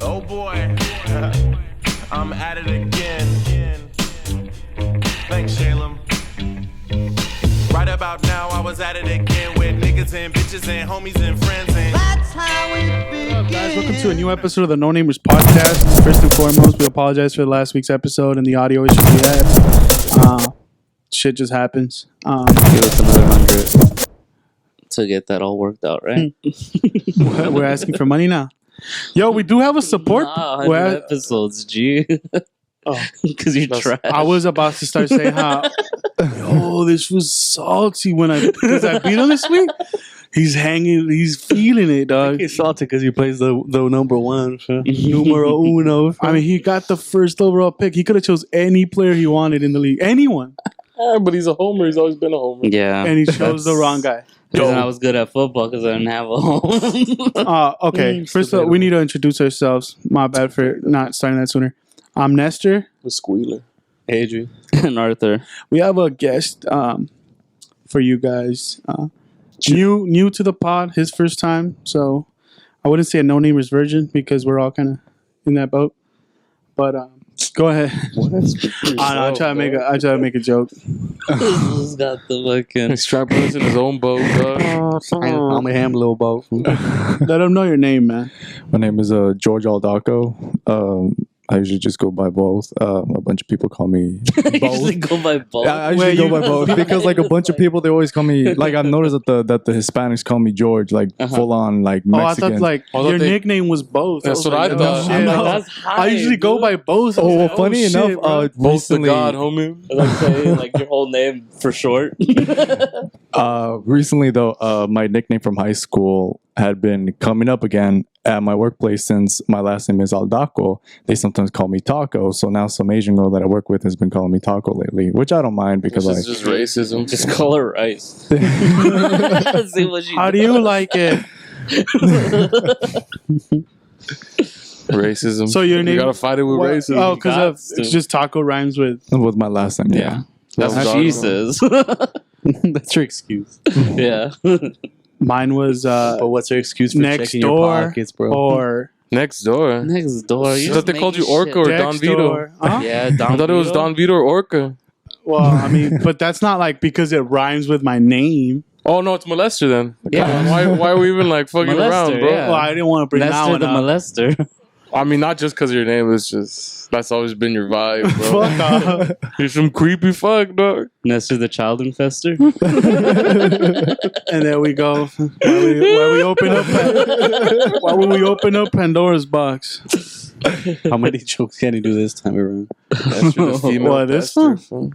Oh boy, I'm at it again. Thanks, Shalem. Right about now, I was at it again with niggas and bitches and homies and friends. And that's how we begin. What's up, guys? Welcome to a new episode of the No Namers Podcast. First and foremost, we apologize for last week's episode and the audio issues we had. Shit just happens. Give us another 100 to get that all worked out, right? We're asking for money now. Yo, we do have a support. Nah, 100 episodes, G. Oh, because you're trash. I was about to start saying how, yo, this was salty because I beat him this week. He's hanging, he's feeling it, dog. He's salty because he plays the number one, numero uno. I mean, he got the first overall pick. He could have chose any player he wanted in the league, anyone. Yeah, but he's a homer. He's always been a homer. Yeah. And he chose the wrong guy. And I was good at football because I didn't have a home. Okay, first of all, we need to introduce ourselves. My bad for not starting that sooner. I'm Nestor. The squealer. Adrian. And Arthur. We have a guest for you guys. New to the pod, his first time. So I wouldn't say a no-namers virgin because we're all kind of in that boat. But go ahead. I try to make a joke. He's got the fucking... He's trapping us in his own boat, dog. I'm a ham little boat. Let him know your name, man. My name is George Aldaco. I usually just go by both. A bunch of people call me I both. usually go by both. Yeah, I usually go by both because like a bunch of people they always call me like I've noticed that the Hispanics call me George like full on like Mexican. I thought your nickname was both. That's what I oh, thought. shit. That's high, I usually go by both. Oh, well, Like, funny shit, enough, bro. Both the recently, God, homie. Like saying like your whole name for short. recently though, my nickname from high school had been coming up again at my workplace since my last name is Aldaco. They sometimes call me Taco, so now some Asian girl that I work with has been calling me Taco lately, which I don't mind because This like is just racism. Just call her Rice. See what she How do you like it? Racism. So your name- You gotta fight it with racism. Oh, because to. it's just Taco rhymes with. with my last name. Yeah. That's That's what what she dog- says. That's your excuse. Yeah. Mine was But what's your excuse for next checking your door pockets, bro? or Next door. Next door. I thought they called you Orca or Don next Vito. door. Huh? Yeah, Don I thought it was Vito. Don Vito or Orca. Well, I mean, but that's not like because it rhymes with my name. Oh no, it's molester then. Yeah. Why are we even like fucking Molester, around, bro? yeah. Well, I didn't want to bring that Lester one the up. molester. I mean, not just because of your name. It's just that's always been your vibe, bro. Fuck off. You're some creepy fuck, dog. Nestor the child infester. And there we go. Why would we open up Pandora's box? How many jokes can he do this time around? That's for the female What, this tester, one? fool.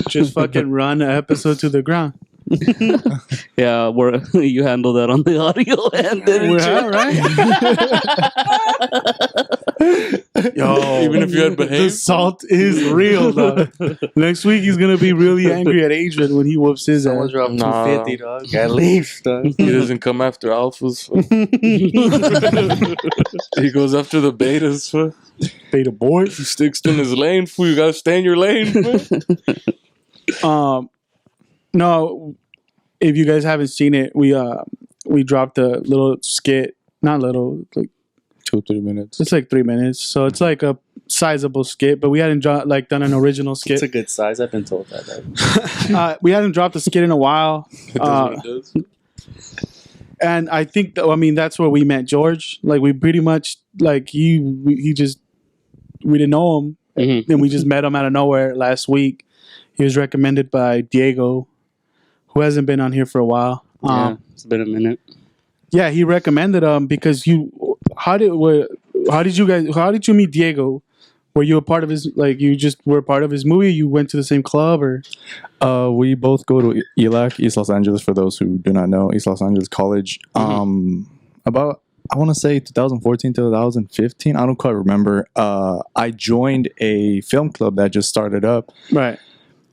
Just fucking run an episode to the ground. Yeah, you handle that on the audio end, didn't We're you? out, right? Yo, Even if you had the behaved. salt is real, dog. Next week he's gonna be really angry at Adrian when he whoops his Someone ass. dropped Nah. 250, dog. At least, dog. He doesn't come after alphas. fool. He goes after the betas. Fool. Beta boy. He sticks in his lane. Fool. You gotta stay in your lane. Fool. No, if you guys haven't seen it, we dropped a little skit. Not little, like 2-3 minutes. it's like 3 minutes. So it's like a sizable skit, but we hadn't done an original It's skit. a good size. I've been told that. We hadn't dropped a skit in a while. It does what it does. And I think that's where we met George. Like we pretty much like we didn't know him, Mhm. and we just met him out of nowhere last week. He was recommended by Diego, who hasn't been on here for a while. Yeah, it's been a minute. Yeah, he recommended because how did you meet Diego? Were you a part of his you just were a part of his movie? You went to the same club or? We both go to ELAC, East Los Angeles, for those who do not know, East Los Angeles College. About, I want to say 2014, 2015. I don't quite remember. I joined a film club that just started up. Right.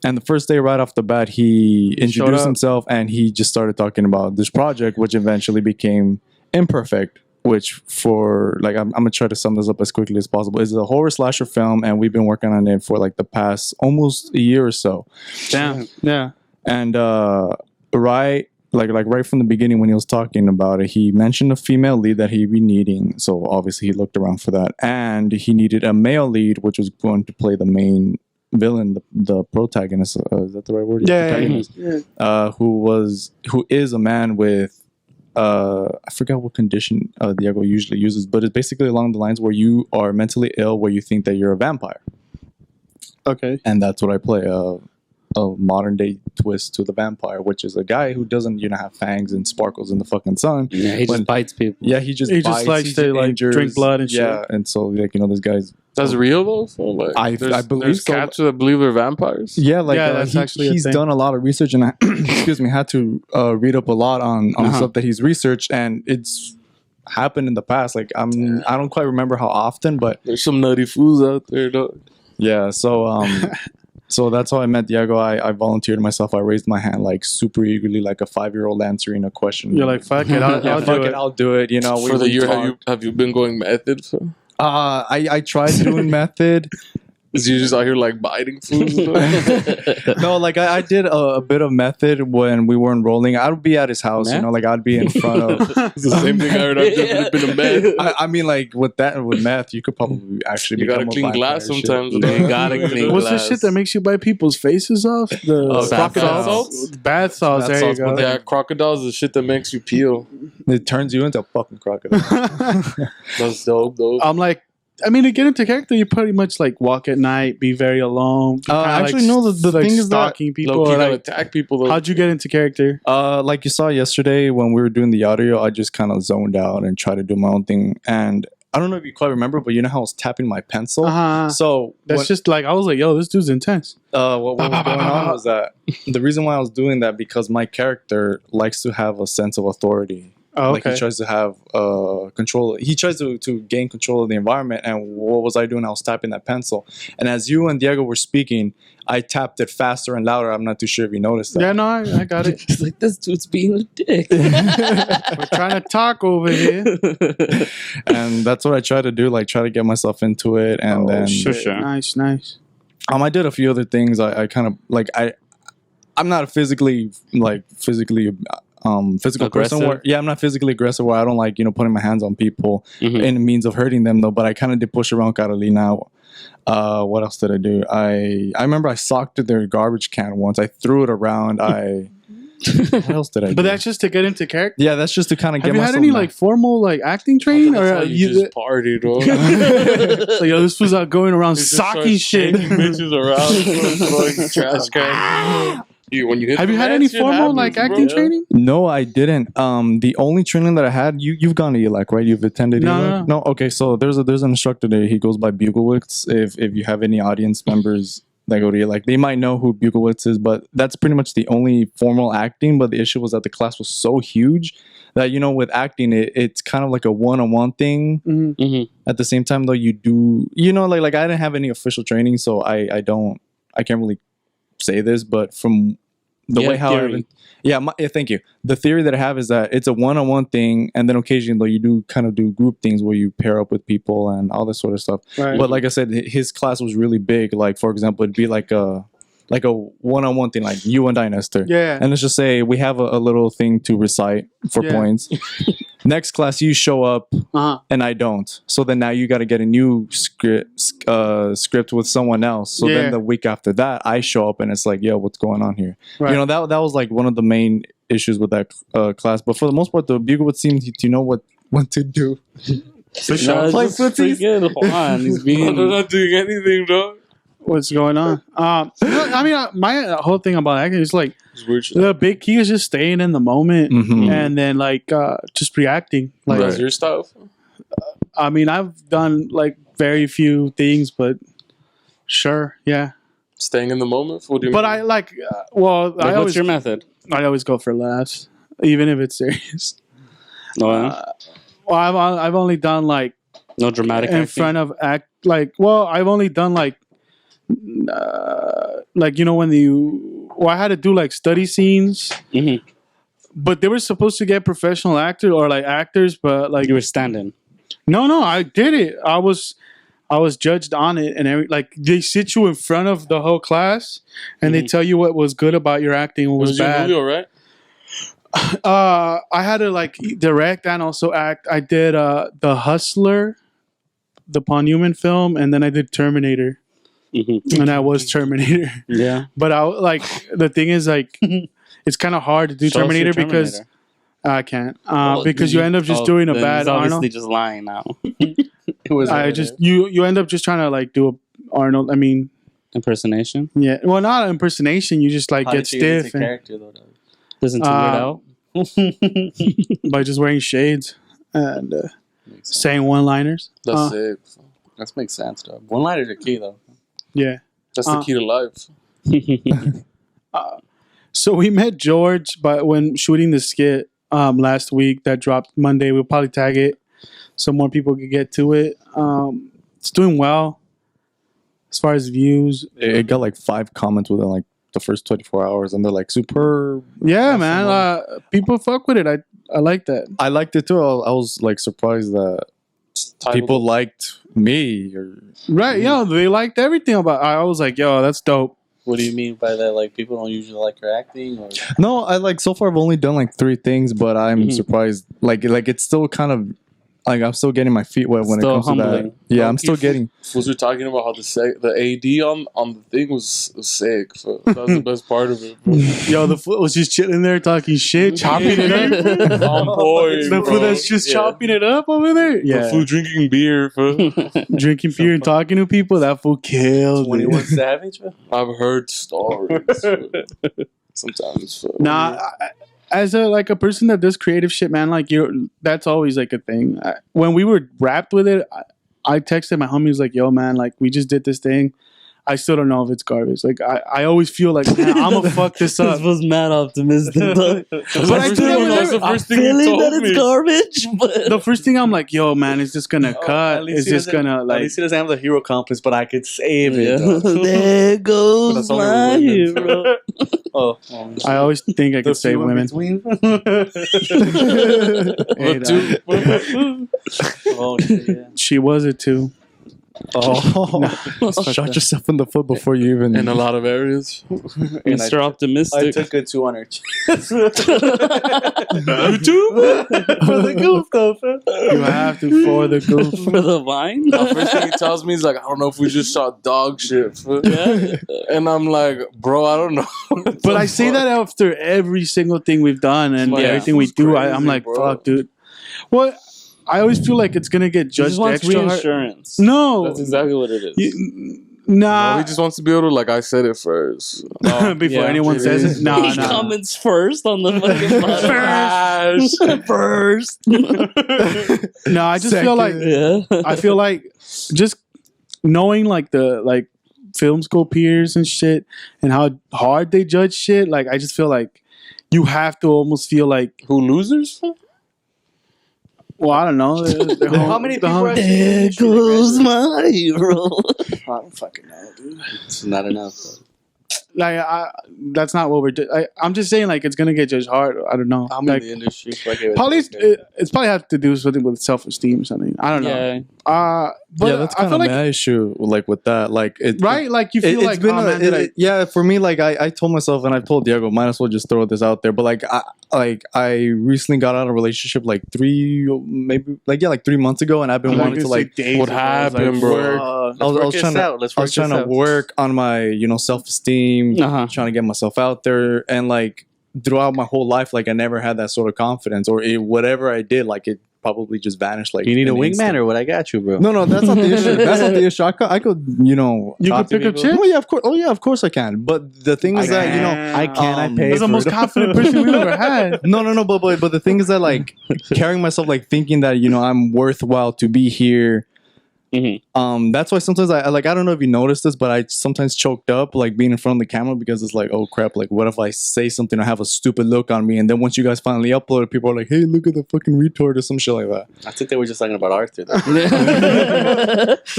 And the first day right off the bat, he Showed introduced up. himself and he just started talking about this project, which eventually became Imperfect, which I'm going to try to sum this up as quickly as possible. It's a horror slasher film and we've been working on it for like the past almost a year or so. Damn. Yeah. And right like right from the beginning when he was talking about it, he mentioned a female lead that he'd be needing. So obviously he looked around for that, and he needed a male lead, which was going to play the main villain, the protagonist. Is that the right word? Yeah, Protagonist. Who is a man with I forgot what condition Diego usually uses, but it's basically along the lines where you are mentally ill, where you think that you're a vampire. Okay. And that's what I play. A modern day twist to the vampire, which is a guy who doesn't, have fangs and sparkles in the fucking sun. Yeah, he just bites people. Yeah, he just likes he to like injures. drink blood and shit. Yeah, and so this guy's. That's real though. So, like, I believe there's so. cats that believe they're vampires. Yeah, like that's actually a he's thing. done a lot of research, and excuse me, had to read up a lot on the stuff that he's researched, and it's happened in the past. Like I don't quite remember how often, but There's some nutty fools out there, dog. yeah. So so that's how I met Diego. I volunteered myself. I raised my hand like super eagerly, like a 5-year-old answering a question. You're like, fuck it, I'll do fuck it. I'll do it. For the year, have you been going method? So? I tried doing method. Is you just out here like biting fools? No, like I did a bit of method when we were enrolling. I would be at his house, Meth? like I'd be in front of. It's the same thing I heard. I've definitely been a meth. I mean, like with meth, you could probably actually You gotta become a clean glass vampire and shit. sometimes. You dog. gotta clean What's the glass. shit that makes you bite people's faces off? The Bath crocodile salts? bath salts. Bath There you salts, go. but Yeah, crocodiles is the shit that makes you peel. It turns you into a fucking crocodile. That's dope, though. I'm like, I mean, to get into character, you pretty much like walk at night, be very alone. Be kinda, actually, no, the like thing is that stalking people. Low-key Or, gotta like, attack people, though. how'd you get into character? Like you saw yesterday when we were doing the audio, I just kind of zoned out and tried to do my own thing. And I don't know if you quite remember, but you know how I was tapping my pencil. So That's just like I was like, yo, this dude's intense. what was going on was that the reason why I was doing that because my character likes to have a sense of authority. Oh, Like he tries to have control. He tries to gain control of the environment. And what was I doing? I was tapping that pencil. And as you and Diego were speaking, I tapped it faster and louder. I'm not too sure if you noticed that. Yeah, no, I got it. He's like, this dude's being a dick. We're trying to talk over here. And that's what I try to do. Like try to get myself into it. And then sure. Nice. I did a few other things. I kind of like I'm not a physically physical Aggressive? person where I'm not physically aggressive where I don't like putting my hands on people Mhm. in the means of hurting them though, but I kind of did push around Carolina. What else did I do? I remember I socked their garbage can once. I threw it around. What else did I do? But that's just to get into character. Yeah, that's just to kind of get Have you had myself any like formal like acting training, That's or how you just party, dog. so yo, this was out going around socking shit. bitches around, throwing trash cans. When you hit Have the you had man, any shit formal happens, like bro. acting Yeah. training? No, I didn't. The only training that I had, you've gone to ELAC, right? You've attended No, ELAC? No. Okay, so there's an instructor there. He goes by Buglewitz. If you have any audience members that go to ELAC, they might know who Buglewitz is, but that's pretty much the only formal acting. But the issue was that the class was so huge that with acting, it's kind of like a one-on-one thing. Mm-hmm. Mm-hmm. At the same time, though, you do like I didn't have any official training, so I can't really say this, but from the way how thank you. The theory that I have is that it's a one-on-one thing, and then occasionally though you do kind of do group things where you pair up with people and all this sort of stuff. Right. But like I said, his class was really big. Like for example, it'd be like a one-on-one thing, like you and I, Nestor. Yeah. And let's just say we have a little thing to recite for Yeah. points. Next class, you show up Uh-huh. and I don't. So then now you got to get a new script with someone else. So Yeah. then the week after that, I show up and it's like, yo, what's going on here? Right. That was like one of the main issues with that class. But for the most part, the Buglewitz seems to know what to do. Play footsies. Hold on, he's being. They're not doing anything, dog. What's going on? I mean, my whole thing about acting is like It's weird shit. the big key is just staying in the moment Mhm. and then like just reacting. Like, That's your stuff. I mean, I've done like very few things, but sure, yeah. Staying in the moment. What do you But mean? I like, well, Like, I what's your method? always go for laughs, even if it's serious. No, yeah? Well, I've only done like No dramatic in acting? front of I've only done like when I had to do like study scenes, Mhm. but they were supposed to get professional actors or like actors, but like You were standing. no, I did it. I was judged on it, and like they sit you in front of the whole class, and they tell you what was good about your acting, what it was was your bad. movie, all right? I had to like direct and also act. I did The Hustler, the Paul Newman film, and then I did Terminator, and I was Terminator. Yeah. But I like the thing is like it's kind of hard to do Show us your Terminator because I can't because you end up just doing a then bad he's obviously Arnold. just lying now. I just you end up just trying to like do a Arnold. I mean, Impersonation. yeah, well, not impersonation. You just like get stiff and, character though. Doesn't Weird Out. by just wearing shades and saying one-liners. That's sick. That makes sense, though. One-liners are key though. Yeah. That's the key to life. So we met George, but when shooting the skit last week that dropped Monday, we'll probably tag it so more people could get to it. It's doing well as far as views. It got like 5 comments within like the first 24 hours, and they're like superb. Yeah, man. People fuck with it. I like that. I liked it too. I was like surprised that people liked me. Right? Yo, they liked everything about. I was like, yo, that's dope. What do you mean by that? Like people don't usually like your acting, or No, I like so far I've only done like 3 things, but I'm surprised. Like it's still kind of like I'm still getting my feet wet when Still it comes to humbling. that. Yeah, I'm still getting. Was we talking about how the AD on the thing was sick. So that was the best part of it, bro. Yo, the fool was just chilling there talking shit, chopping it up. On point, The fool bro. that's just Yeah. chopping it up over there. The Yeah, fool drinking beer, bro. drinking beer and talking to people. That fool killed 21 it. Savage? Bro? I've heard stories. Sometimes. Nah, as a person that does creative shit, man, like that's always like a thing. When we were wrapped with it, I texted my homies like, "Yo, man, like we just did this thing. I still don't know if it's garbage. Like I always feel like, man, I'm gonna fuck this up." This was mad optimistic. But I do That's the first thing you feeling told that it's me. garbage. But The first thing I'm like, "Yo, man, it's just gonna cut. It's just gonna At like." least he doesn't have the hero complex, but I could save yeah. it. Though. There goes That's only my women. hero. Oh, I always think I could save women. Hey, Oh shit! Yeah. she was it too. Oh, shot yourself in the foot before you even. In a lot of areas. Mr. I Optimistic. took it 200. You too? For the goof, though. You have to for the goof. For the vine? The first thing he tells me is like, I don't know if we just shot dog shit. Yeah. And I'm like, bro, I don't know. But I say that after every single thing we've done and Yeah. everything we It's do. crazy, I'm like, bro. fuck, dude. Well, I always feel like it's gonna get He judged just wants extra hard. reinsurance. No, That's exactly what it is. nah. No, he just wants to be able to, like I said it first. Before yeah. anyone says it, nah, He nah. comments first on the fucking podcast. First. No, I just feel like Yeah. I feel like just knowing like the film school peers and shit and how hard they judge shit. Like I just feel like you have to almost feel like, Who losers? well, I don't know. How many people are There goes my hero. I don't fucking know, dude. It's not enough. Though. Like that's not what we're doing. I'm just saying like it's gonna get judged hard. I don't know. I'm Like, in the industry. So I get it. probably it's probably have to do something with self-esteem or something. I don't know. Yeah. But yeah, that's I kind feel of like my issue. Like with that, like right, like you feel it's like been oh, man, did I- yeah, for me, like I told myself, and I've told Diego, might as well just throw this out there. But like I recently got out of a relationship like 3 months ago, and I've been I'm wanting to gonna say like days what ago. I was happened, like, bro? work. I was trying to Let's I was trying to work on my self-esteem, Uh-huh. trying to get myself out there, and like throughout my whole life, like I never had that sort of confidence, or whatever I did, like it probably just vanished. Like You need a in an wingman instant. or what? I got you, bro. No, that's not the issue. That's not the issue. I could You talk could to pick up people. chicks? Oh yeah, of course. Oh yeah, of course I can. But the thing is that I can. I pay That's the for most it. confident person we've ever had. no. But the thing is that like carrying myself, like thinking that I'm worthwhile to be here. That's why sometimes I don't know if you noticed this, but I sometimes choked up like being in front of the camera because it's like, oh crap, like what if I say something or have a stupid look on me, and then once you guys finally upload it, people are like, hey, look at the fucking retard or some shit like that. I think they were just talking about Arthur. Though.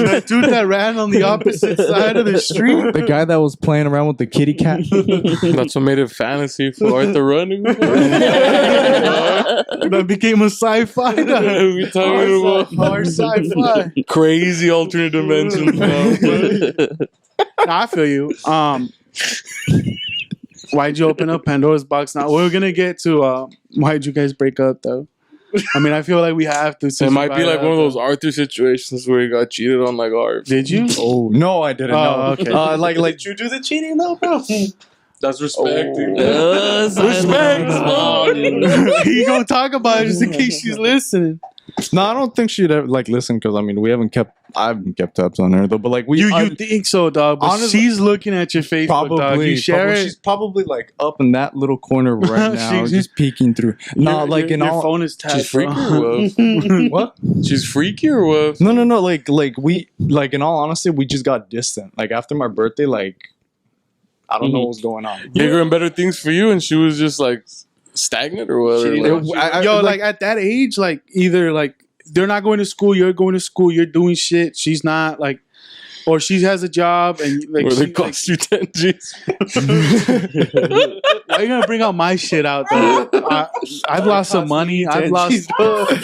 That dude that ran on the opposite side of the street. The guy that was playing around with the kitty cat. That's what made it fantasy for Arthur running. That became a sci-fi. we talking about Hard sci-fi. crazy alternate dimensions now. Nah, I feel you. Why'd you open up Pandora's box? Now we're gonna get to why'd you guys break up though. I mean, I feel like we have to. It might be like one of those Arthur situations where he got cheated on, like Arthur. Did you? Oh no, I didn't know. Okay. Like Did you do the cheating though, bro? That's respecting. Respect. He gonna talk about it just in case she's listening. no, I don't think she'd ever like listen because I mean I haven't kept tabs on her though. But like You think so, dog? But honestly, she's looking at your Facebook, dog. You share it. She's probably like up in that little corner right now, She's- just peeking through. No, like in your all. phone is tapped. She's freaky bro. or what? What? She's freaky or what? No. Like we like in all honesty, we just got distant. Like after my birthday, like I don't know what was going on. Bigger and better things for you, and she was just like stagnant or what? Or, like, Yo, like at that age, like either like they're not going to school, you're going to school, you're doing shit. She's not like, or she has a job and like. where they she, cost you 10 G's. why are you gonna bring out my shit out though? I've lost some money. I've lost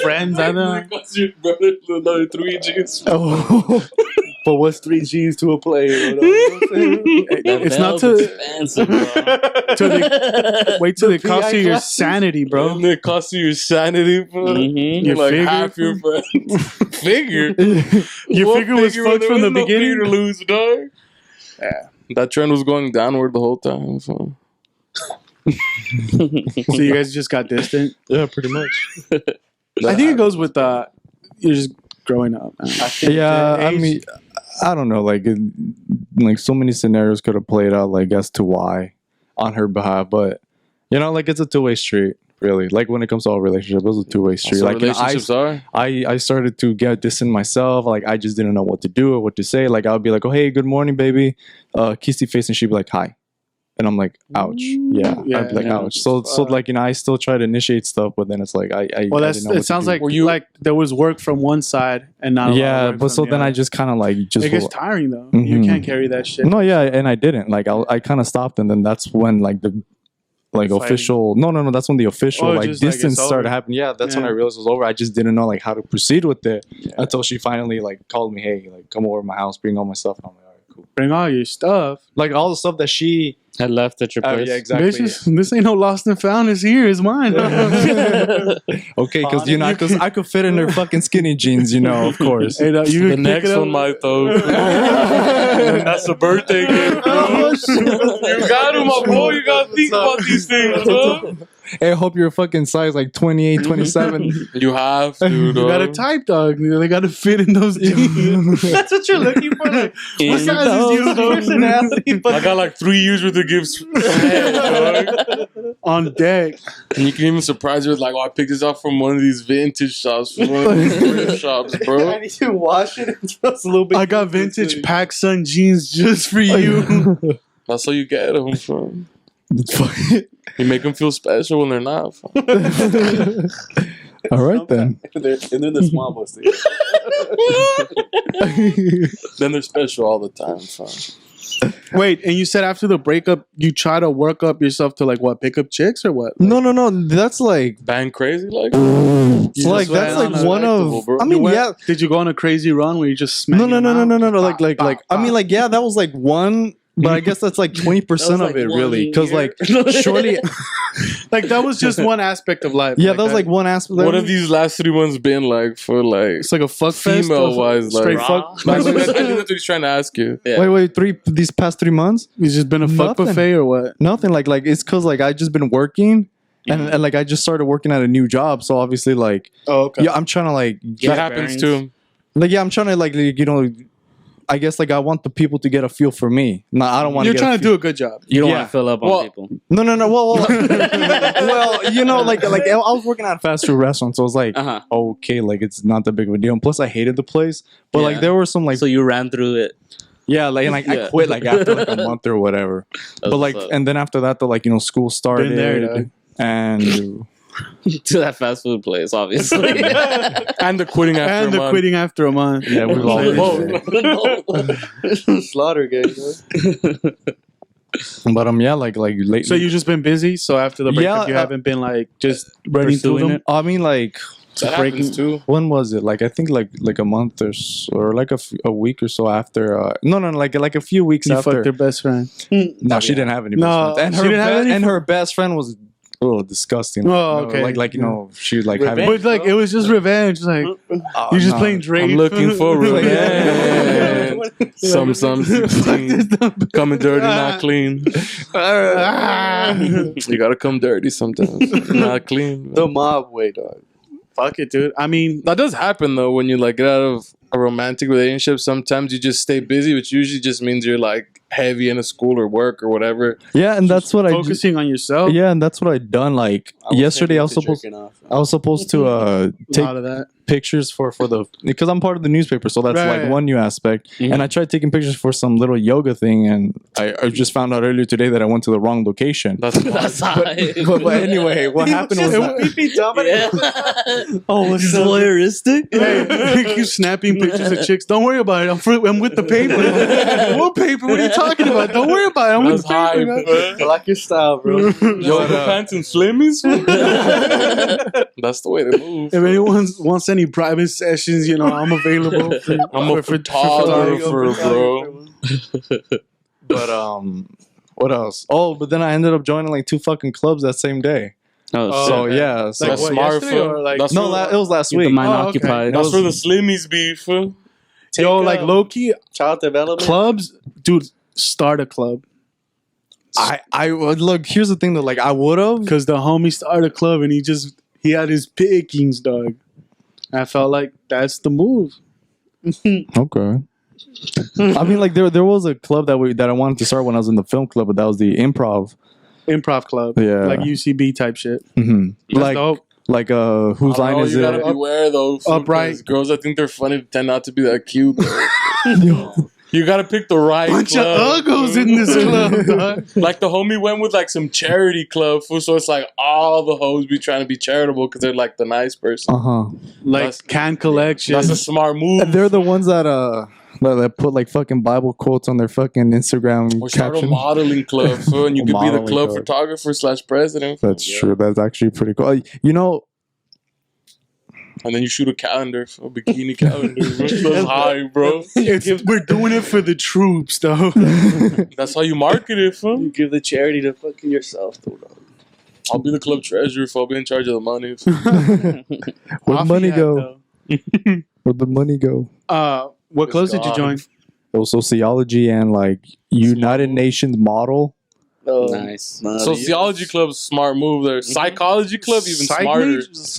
friends. I know. cost your brother another 3 G's. Oh. But what's 3 G's to a player? It's not to expensive, bro. wait till it costs you your sanity, bro. And it costs you your sanity, bro. Mhm. Your Like figure. half your figure. Your What figure was when fucked there from the was no beginning. figure to lose, dog. Yeah. That trend was going downward the whole time. So. So you guys just got distant. Yeah, pretty much. I think it goes with you're just growing up. Man. Yeah, I Age- mean, I don't know. Like so many scenarios could have played out, like as to why on her behalf, but you know, like it's a two-way street. Really, like when it comes to all relationships, it's a two-way street. That's Like what you know, relationships are. I started to get distant myself. Like I just didn't know what to do or what to say. Like I'll be like, "Oh hey, good morning, baby," kissy face, and she'd be like, "Hi," and I'm like, "Ouch." Yeah, I'd be like, Yeah. "Ouch." So like you know, I still try to initiate stuff, but then it's like Well, I that's didn't know what it. to Sounds do. like Were you- like there was work from one side and not. A lot of yeah, work but from so the then I other. just kind of like just It gets tiring though. You Mhm. can't carry that shit. no, yeah, and I didn't. Like I kind of stopped, and then that's when like the like Fighting. official. No. That's when the official Oh, like just, like, distance it's started over. happening. Yeah, that's when I Yeah. realized it was over. I just didn't know like how to proceed with it until she finally like called me. Hey, like come over to my house, bring all my stuff. And I'm like, all right, cool. Bring all your stuff. Like all the stuff that she. I left at your place. Yeah, exactly. Bitches, this ain't no lost and found. It's here. It's mine. Okay, because you know, because I could fit in her fucking skinny jeans, you know, of course. Hey, you The can pick next it up. one might though. That's a birthday gift, bro. You got him, my boy. You gotta think about these things, bro. Hey, I hope you're fucking size like 28, 27. You have to, You got a dog. type, dog. They got to fit in those jeans. That's what you're looking for. Like, What size is you, dog? personality. I got like 3 years worth of gifts ahead, dog. On deck. And you can even surprise her with like, oh, I picked this up from one of these vintage shops, from one of these thrift shops, I bro. need to wash it and throws a little bit. I got vintage PacSun jeans just for you. That's how you get them from. You make them feel special when they're not. Fam. All right then. And then the small boys. Then they're special all the time, fam. Wait, and you said after the breakup, you try to work up yourself to like what, pick up chicks or what? No. That's like, Bang crazy, like? like just that's went like on one respectable, of. bro. I mean, yeah. Did you go on a crazy run where you just smacked No. Like I mean, like yeah, that was like one. But I guess that's like 20% of it, really, because like surely, like that was just one aspect of life. yeah, that was like one aspect. What have these last 3 months been like for like It's like a fuck fest. female wise? Like, Straight Raw. fuck. I think that's what he's trying to ask you. Yeah. Wait, these past 3 months, It's just been a fuck Nothing. buffet or what? nothing. Like it's because like I just been working, and like I just started working at a new job, so obviously like Oh, okay. yeah, I'm trying to like That happens to him. like yeah, I'm trying to like you know, I guess like I want the people to get a feel for me. No, I don't want. You're trying to do a good job. You don't Yeah. want to fill up on Well, people. No. Well, well, you know, like I was working at a fast food restaurant, so I was like, Uh-huh. okay, like it's not that big of a deal. And plus, I hated the place, but Yeah. like there were some like So you ran through it. yeah, like and like Yeah. I quit like after like a month or whatever. That's But like what's up. and then after that, like you know, school started there, dog. and To that fast food place, obviously. And the quitting after And a the month. quitting after a month. yeah, we've all Slaughter gang. But yeah, like lately. So you've just been busy. So after the breakup, Yeah, you haven't been like just running through pursuing them. it. I mean, like That happens too. When was it? Like I think like a month or so, or like a week or so after. No, like a few weeks You after. fucked her best friend. No, she didn't have any No, best friends. And she her didn't have any and her best friend was disgusting. Oh, okay. Like you know, she was like having. But like it was just revenge. Like you're just playing Drake. I'm looking for revenge. Some 16. Coming dirty, not clean. You gotta come dirty sometimes. Not clean. The mob way, dog. Fuck it, dude. I mean, That does happen though when you like get out of a romantic relationship. Sometimes you just stay busy, which usually just means you're like heavy in a school or work or whatever. Yeah, and that's what focusing on yourself. Yeah, and that's what I done. Like yesterday, I was supposed to A take lot of that. pictures for the because I'm part of the newspaper, so that's Right. like one new aspect. Mhm. And I tried taking pictures for some little yoga thing, and I just found out earlier today that I went to the wrong location. That's high. But anyway, what happened was Oh, It's voyeuristic. Hey, keep snapping pictures of chicks. Don't worry about it. I'm with the paper. What paper? What are you talking about? Don't worry about it. I'm with That's the high, paper. Man. I like your style, bro. Yoga pants and slimmies. That's the way to move. If anyone wants any private sessions, you know, I'm available. I'm a photographer, bro. But what else? Oh, but then I ended up joining like 2 fucking clubs that same day. Oh, So shit. yeah, so That's what, smart, yesterday fool. or, like- That's no, for, it was last Keep the week. mind Oh, okay. occupied. that's for the slimmies beef. Fool. Yo, like low key Child development. clubs, dude. Start a club I look. Here's the thing though. Like I would have. because the homie started a club and he had his pickings, dog. I felt like that's the move. Okay. I mean, like there was a club that I wanted to start when I was in the film club, but that was the improv. Improv club, Yeah. like UCB type shit. Mm-hmm. That's dope. Like whose line is you it? gotta beware though. Fool, Upright. 'cause girls, I think they're funny, tend not to be that cute. You gotta pick the right Bunch club. of uggos in this club, dog. Like the homie went with like some charity club, fool, so it's like all the hoes be trying to be charitable because they're like the nice person. Like That's- can collection. That's a smart move. They're the ones that put like fucking Bible quotes on their fucking Instagram Or start a caption. modeling club, fool, and you A could be the modeling club club. photographer / president. That's true. That's actually pretty cool. You know, And then you shoot a calendar, a bikini calendar. That's high, bro. We're doing it for the troops, though. That's how you market it, fool. You give the charity to fucking yourself, though. I'll be the club treasurer, fool. I'll be in charge of the money. where'd money Off go? he had, Where'd the money go? though. What clubs did you join? It was sociology and like United Nations model. Oh, Nice. Sociology club's smart move there. Psychology club even Psych smarter. majors,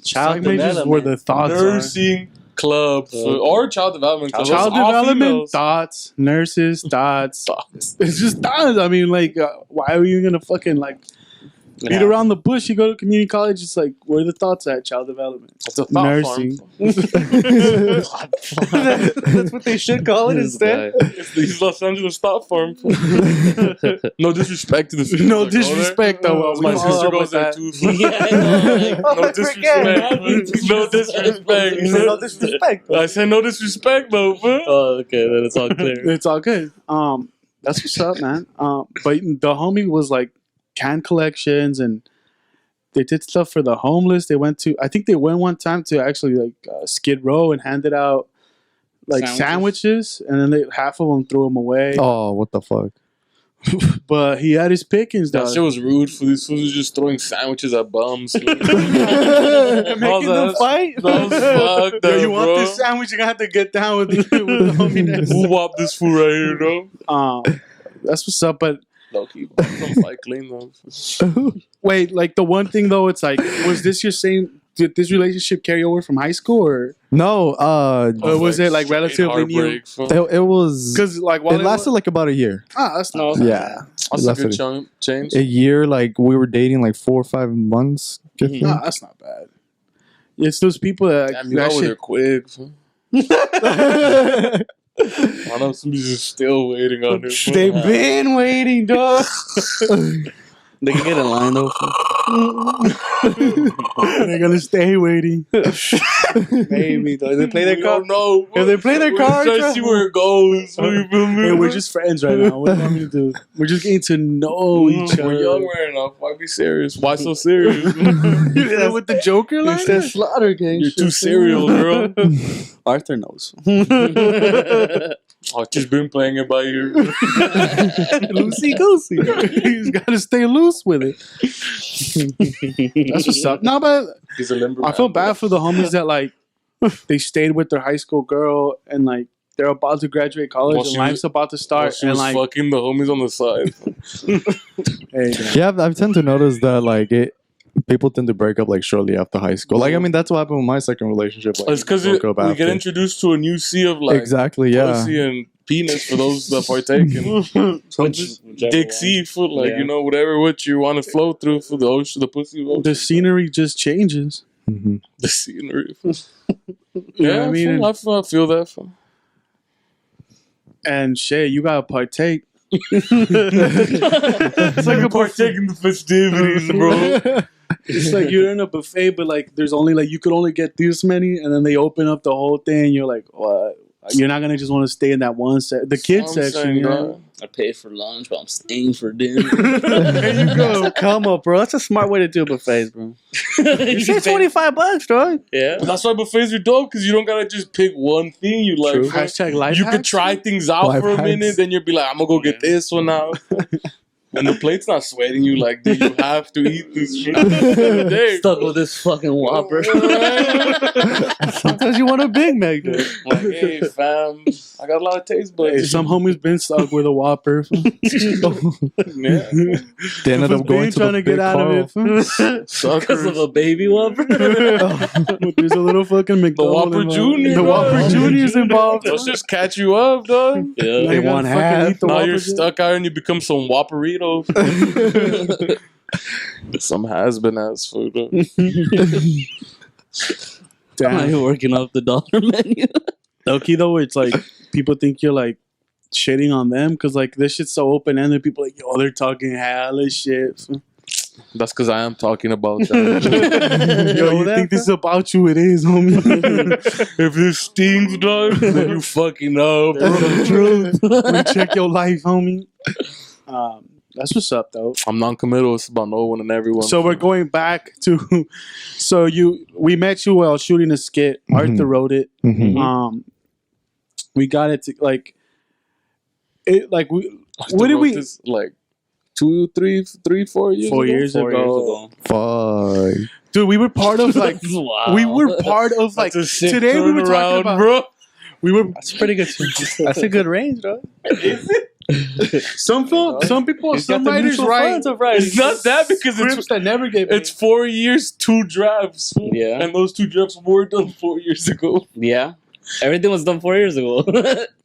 Child psych majors development. where the thoughts Nursing club or child development club. are. Child Those all development, females. thoughts, nurses, thoughts. Thoughts. It's just thoughts. I mean, like, why are you gonna fucking like beat around the bush? You go to community college, it's like, where are the thoughts at? Child development, It's a thought nursing. farm. That's what they should call it instead. It's the East Los Angeles thought farm. No disrespect to the students No that go there. disrespect, though. My We sister all goes with there that. too. Oh, No I forget. disrespect. No disrespect. No disrespect. I said no disrespect though, fool. Oh, okay. Then it's all clear. It's all good. That's what's up, man. But the homie was like can collections and they did stuff for the homeless. They went to, I think they went one time to actually like Skid Row and handed out like sandwiches and then half of them threw them away. Oh, what the fuck? But he had his pickings, That dog. shit was rude for these fools just throwing sandwiches at bums. Making them fight. That was fucked Yo, up, you want bro. this sandwich? You're gonna have to get down with the homie next. Who whopped this fool right here, though? That's what's up. But Low key, don't fight clean though. wait, like the one thing though, it's like, was this your same? Did this relationship carry over from high school, or No, was it like relatively new? heartbreak, fool. it was. Because like while It lasted like about a year. that's not Yeah, That's a lasted good change. a year. Like we were dating like 4 or 5 months. I think. no, that's not bad. It's those people that Damn, you that got with her shit. quick. Fool. I know somebody's just still waiting on him. They've been waiting, dog. They can get in line though. They're gonna stay waiting. Maybe though. They play their We card. don't know. If they play their We're cards, trying to see where it goes. You feel me? Hey, we're just friends right now. What do you want me to do? We're just getting to know each other. We're young right now. Why be serious? Why so serious? Yeah, with the Joker line. It's that slaughter gang. You're shit. too serial, girl. Arthur knows. I've just been playing it by ear. Loosey goosey. He's got to stay loose with it. That's what's up. No, but He's a limber. I feel bad for the homies that like they stayed with their high school girl and like they're about to graduate college Well, and she life's about to start She and was like, fucking the homies on the side. hey, man. Yeah, I've tend to notice that like people tend to break up like shortly after high school. Like I mean, that's what happened with my second relationship. Like, It's because broke up we get after. introduced to a new sea of like Exactly. Yeah. pussy and penis for those that partake in dick sea foot, like Yeah. you know whatever what you want to flow through for the ocean, the pussy, The scenery just changes. Mhm. the scenery. Yeah, I mean, I feel that. Fool. and shit, you gotta partake. It's like a partake in the festivities, bro. It's like you're in a buffet, but like there's only like you could only get this many, and then they open up the whole thing. And you're like, what? You're not gonna just want to stay in that one the kids I'm section. saying, You know? dog. I paid for lunch, but I'm staying for dinner. There you go. Come up, bro. That's a smart way to do buffets, bro. You say $25, dog. Yeah. But that's why buffets are dope because you don't gotta just pick one thing you like. True. fool. Hashtag life You could hacks. try things out Life for a hacks. minute, then you'll be like, I'm gonna go get this one now. And the plate's not sweating you like, do you have to eat this shit every day? Stuck with this fucking Whopper. Sometimes you want a Big Mac, dude. Like, hey, fam, I got a lot of taste Hey, buds. some homies been stuck with a Whopper. Yeah. They ended up going Been to trying the to get big out Carl. of it. Because of a baby Whopper. There's a little fucking McDonald's. Whopper involved. Jr., The Whopper bro. Jr. is involved. Let's just catch you up, dog. Now Yeah. you They gotta want fucking half. eat the Now Whopper you're Jr. stuck out and you become some Whopperitos. Some has-been ass food. Dog. I'm Damn. not working off the dollar menu. Low-key though, it's like people think you're like shitting on them because like this shit's so open-ended. People are like, yo, they're talking hella shit. That's because I am talking about that. Yo, you think this is about you? It is, homie. If this stings, dog, then you fucking up, bro. That's the truth. We check your life, homie. That's what's up, though. I'm non-committal. It's about no one and everyone. So we're going back to. So we met you while shooting a skit. Arthur wrote it. Mhm. We got it to like. It like we. Arthur What did wrote we? this, like 2, 3, 4 years 4 ago? years 4 years ago, ago. Fuck. dude. We were part of like. Wow. We were part of like That's a sick today. We were talking turnaround, about. bro. We were That's pretty good. That's a good range, dog. some people. He's Some got the writers mutual write funds of writing. It's not that because scripts that never get. it's 4 years, 2 drafts. Yeah. And those 2 drafts were done 4 years ago. Yeah. Everything was done 4 years ago.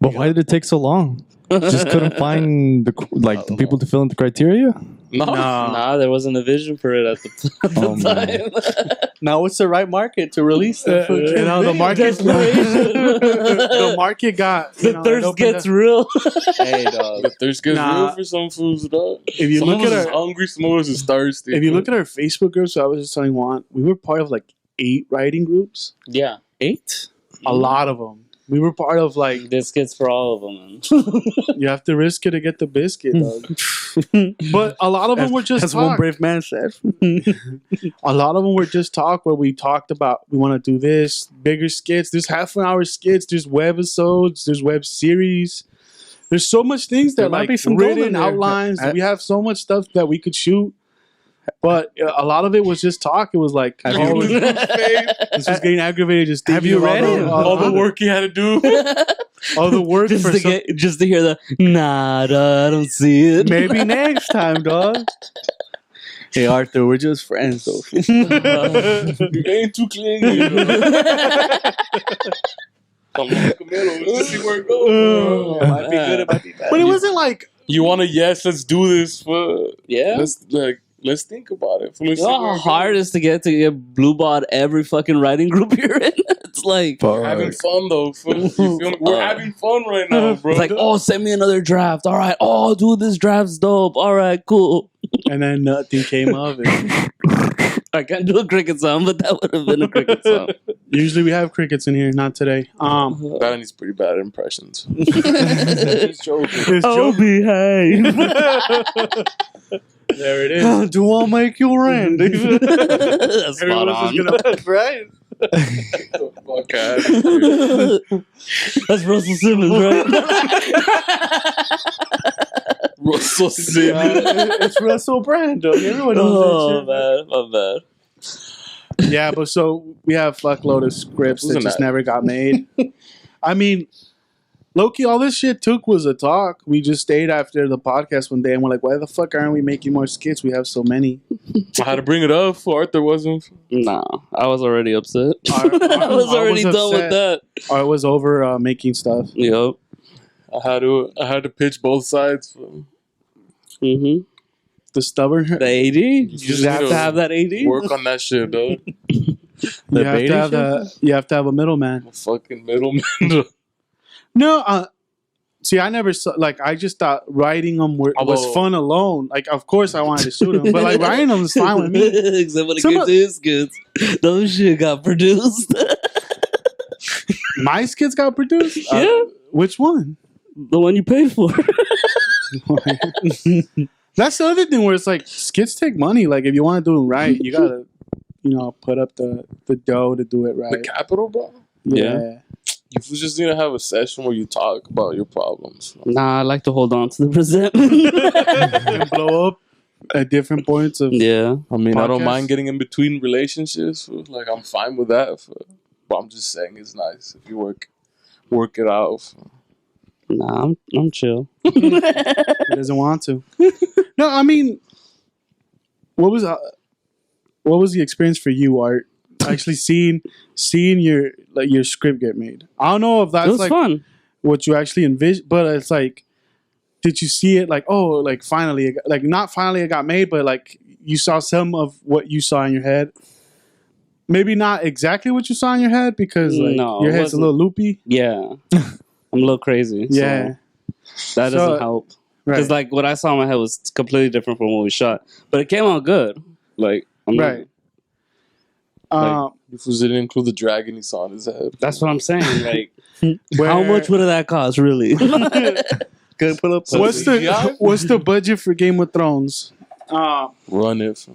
But why did it take so long? Just couldn't find the people to fill in the criteria. No. Nah, there wasn't a vision for it at the Oh, man. time. Now it's the right market to release it. You know, the market. The market got. The thirst gets real. Hey, dog. The thirst gets Nah. real for some foods, dog. If you Some look of us at is our. hungry, some of us is thirsty. If you look at our Facebook group, so I was just telling Juan, we were part of like 8 writing groups. Yeah. 8? A lot of them. We were part of like Biscuits for all of them. Man. you have to risk it to get the biscuit, dog. But a lot of them were just As one talk. brave man said. A lot of them were just talk where we talked about we want to do this bigger skits. There's half-an-hour skits. There's webisodes. There's web series. There's so much things There that might like be some gold in written there. outlines. I- We have so much stuff that we could shoot. But a lot of it was just talk. It was like Have oh, you- this was getting aggravated. Just Have thinking you of read it? all the work you had to do. all the work just for to some, just to hear the nah, I don't see it. Maybe next time, dog. Hey, Arthur, we're just friends, though. You ain't too clingy. I'm non-committal. Let's see where it goes. It might be good, it might be bad. But it wasn't like You want to let's do this, but Yeah. let's think about it. Let's You see know where how it hard it is to get blue bot every fucking writing group you're in? It's like, goes. Having fun though. Fool. You feel me? We're having fun right now, bro. it's like, oh, send me another draft. All right. Oh, dude, this draft's dope. All right, cool. And then nothing came of it. I can't do a cricket sound, but that would have been a cricket sound. Usually we have crickets in here, not today. That needs pretty bad impressions. It's Oh, behave. there it is. Do I make you Randy? That's spot on. Right? Okay. That's Russell Simmons, right? Russell Simmons. It's Russell Brand, dog. Everyone knows Oh, that man. My bad. shit. Yeah, but so we have fuckload of scripts that Wasn't just that- never got made. I mean, Loki, all this shit took was a talk. We just stayed after the podcast one day and we're like, why the fuck aren't we making more skits? We have so many. I had to bring it up. Arthur wasn't. Nah, I was already upset. I I was already done upset. with that. Or it was over making stuff. Yep. I had to pitch both sides. Mm-hmm. The stubborn. The AD? You just just have need to to have that AD? Work on that shit, dog. You have to have a middleman. Fucking middleman. No, see, I never saw, like, I just thought writing them was Although- fun alone. Like, of course I wanted to shoot them, but like writing them is fine with me. Except when it Some came of- to his kids. Those shit got produced. My skits got produced. Yeah. Which one? The one you paid for. That's the other thing where it's like skits take money. Like, if you want to do them right, you gotta, put up the dough to do it The right. capital, bro. Yeah. You just need to have a session where you talk about your problems. Nah, I like to hold on to the resentment. And blow up at different points of. Yeah. I mean, I don't Podcast? mind getting in between relationships. Like, I'm fine with that. But I'm just saying it's nice if you work it out. Nah, I'm chill. He doesn't want to. No, I mean, what was the experience for you, Art? Actually seeing your script get made. I don't know if It that's was like fun. what you actually envisioned, but it's like, did you see it like, oh, like finally, like not finally it got made, but like you saw some of what you saw in your head? Maybe not exactly what you saw in your head because like No, your it head's a wasn't. little loopy. Yeah. I'm a little crazy. so Yeah, that So- doesn't help. Because right, like what I saw in my head was completely different from what we shot. But it came out good. Like, I'm not- right. Um, If it didn't include the dragon he saw in his head. that's what I'm saying. Like, how where- much would that cost, really? Good pull up. What's the budget for Game of Thrones? Run it.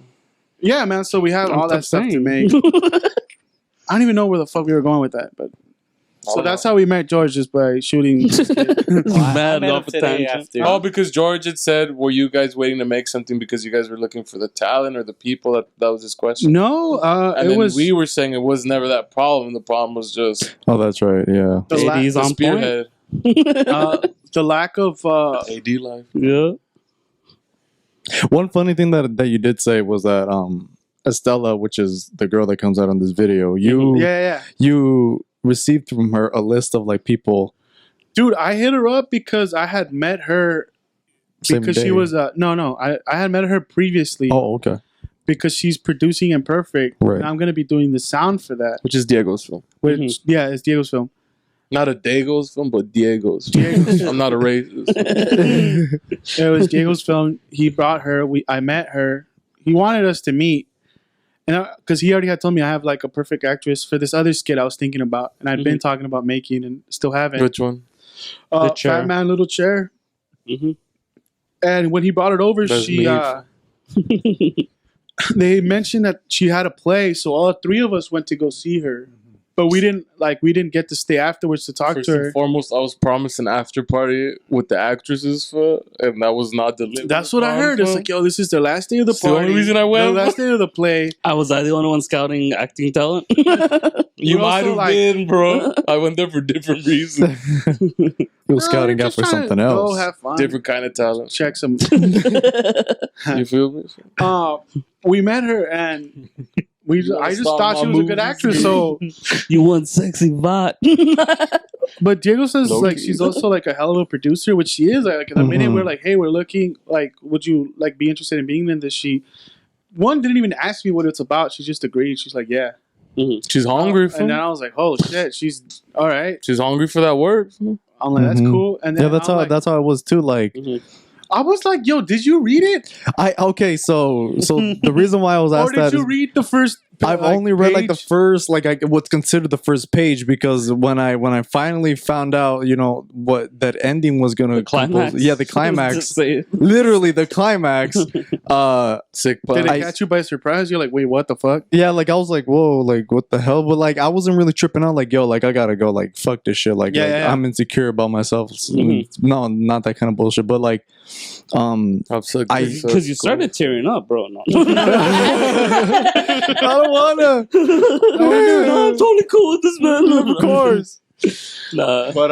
Yeah, man. So we have I'm all that stuff to saying. make. I don't even know where the fuck we were going with that, but so that's how we met George, just by shooting. Mad off a tangent. Oh, because George had said, were you guys waiting to make something because you guys were looking for the talent or the people? That was his question. No, And it then was we were saying it was never that problem. The problem was just Oh, that's right. Yeah. the, la- AD's the on point. spearhead. the lack of. AD life. Yeah. One funny thing that you did say was that Estella, which is the girl that comes out on this video, Yeah. you received from her a list of like people. Dude, I hit her up because I had met her Same because she day. was I had met her previously Oh, okay. because she's producing Imperfect, Right. and I'm gonna be doing the sound for that. Which is Diego's film. Which it's Diego's film. Not a Diego's film, but Diego's. Diego's. I'm not a racist. It was Diego's film. He brought her. I met her. He wanted us to meet, and because he already had told me I have like a perfect actress for this other skit I was thinking about, and I'd been talking about making and still haven't. Which one? The chair. Fat Man, Little Chair. Mhm. And when he brought it over, That's she me. they mentioned that she had a play, so all three of us went to go see her. But we didn't get to stay afterwards to talk First to her. and foremost, I was promised an after party with the actresses, and that was not delivered. That's what I heard. It's like, yo, this is the last day of the It's the party. only reason I went. The last day of the play. Was I the only one scouting acting talent? You We're might also have like- been, bro. I went there for different reasons. He was scouting We're out just for trying to something go else. have fun. Different kind of talent. Check some. You feel me? We met her and I just stop thought my she was a good movies. actress. So, You want sexy bot. but Diego says Low-key. like she's also like a hell of a producer, which she is. Like the minute we're like, hey, we're looking, like, would you like be interested in being in this? She didn't even ask me what it's about. She just agreed. She's like, yeah. She's hungry for. And then I was like, oh shit, she's all right. She's hungry for that work. I'm like, that's Mhm. cool. And then Yeah, that's I'm how like, that's how it was too. Like, I was like, yo, did you read it? So the reason why I was Or asked did that you is read the first I've only read like the page? first, like what's considered the first page, because when I finally found out, what that ending was gonna The climax. compose, the Just climax, say it. literally the climax. Sick. Did it I- catch you by surprise? You're like, wait, what the fuck? Yeah, like I was like, whoa, like what the hell? But like I wasn't really tripping out, like, yo, like I gotta go, like fuck this shit, like, Yeah. I'm insecure about myself. Mhm. No, not that kind of bullshit. But like, I'm so Because you started tearing up, bro. No. I don't wanna. No, I'm totally cool with this man. Of course. Nah. But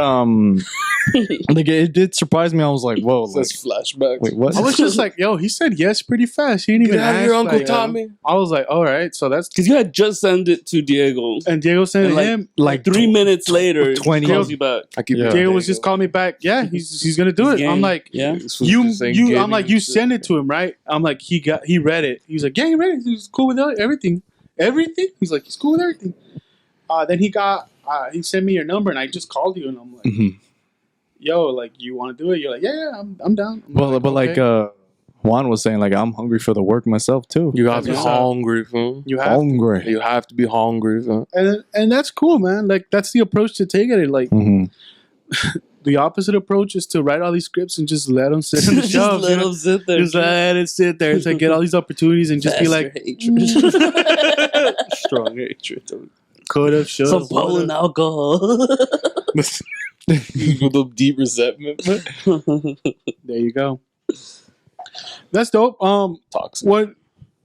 like it did surprise me. I was like, whoa, like, Says flashbacks. wait, what? I was just like, yo, he said yes pretty fast. He didn't even Get out of ask. here, Uncle like, Tommy. I was like, all right, so that's. Because you had just sent it to Diego. And Diego sent And, like, him. like 3 minutes later, 20 he calls you back. I keep Yeah. Diego was just calling me back. Yeah, he's gonna do it. Gang. I'm like, Yeah. I'm like, you send it to him, right? I'm like, he read it. He's like, yeah, he read it. He's cool with everything. Everything? He's like, he's cool with everything. Then he sent me your number, and I just called you, and I'm like, Mhm. yo, like, you want to do it? You're like, yeah, I'm down. I'm Well, but like okay. Juan was saying, like I'm hungry for the work myself too. You have to be Yeah. hungry, fool. you have, Hungry. You have to be hungry, fool. and that's cool, man. Like, that's the approach to take it. Like, Mhm. the opposite approach is to write all these scripts and just let them sit on the Just shelf. let him sit there. Just let it sit there. It's like get all these opportunities and just be like, Strong hatred. could have, should Some have, Poland alcohol. With a deep resentment. There you go. That's dope. Toxic. What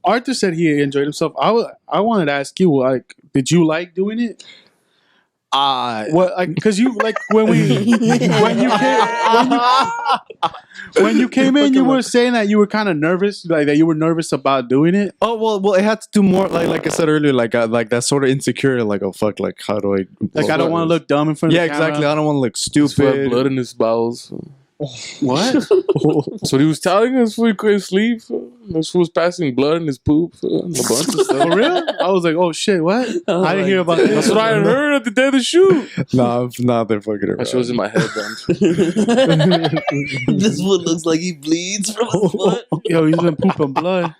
Arthur said he enjoyed himself. I wanted to ask you, like, did you like doing it? What, like, because you like when you came in, you were saying that you were kind of nervous, like that you were nervous about doing it. Oh well, it had to do more like I said earlier, like that sort of insecurity, like, oh fuck, like how do I? Like, I don't want to look dumb in front of Yeah, the camera. exactly. I don't want to look Just for stupid. blood in his bowels. What? That's what he was telling us before he couldn't sleep. This fool was passing blood in his poop. And a bunch of stuff. For real? I was like, oh shit, what? Oh I didn't my hear about God. that. That's what I heard at the day of the shoot. Nah, I'm not that fucking around. That shit was in my head then. This one looks like he bleeds from his foot. Yo, he's been pooping blood.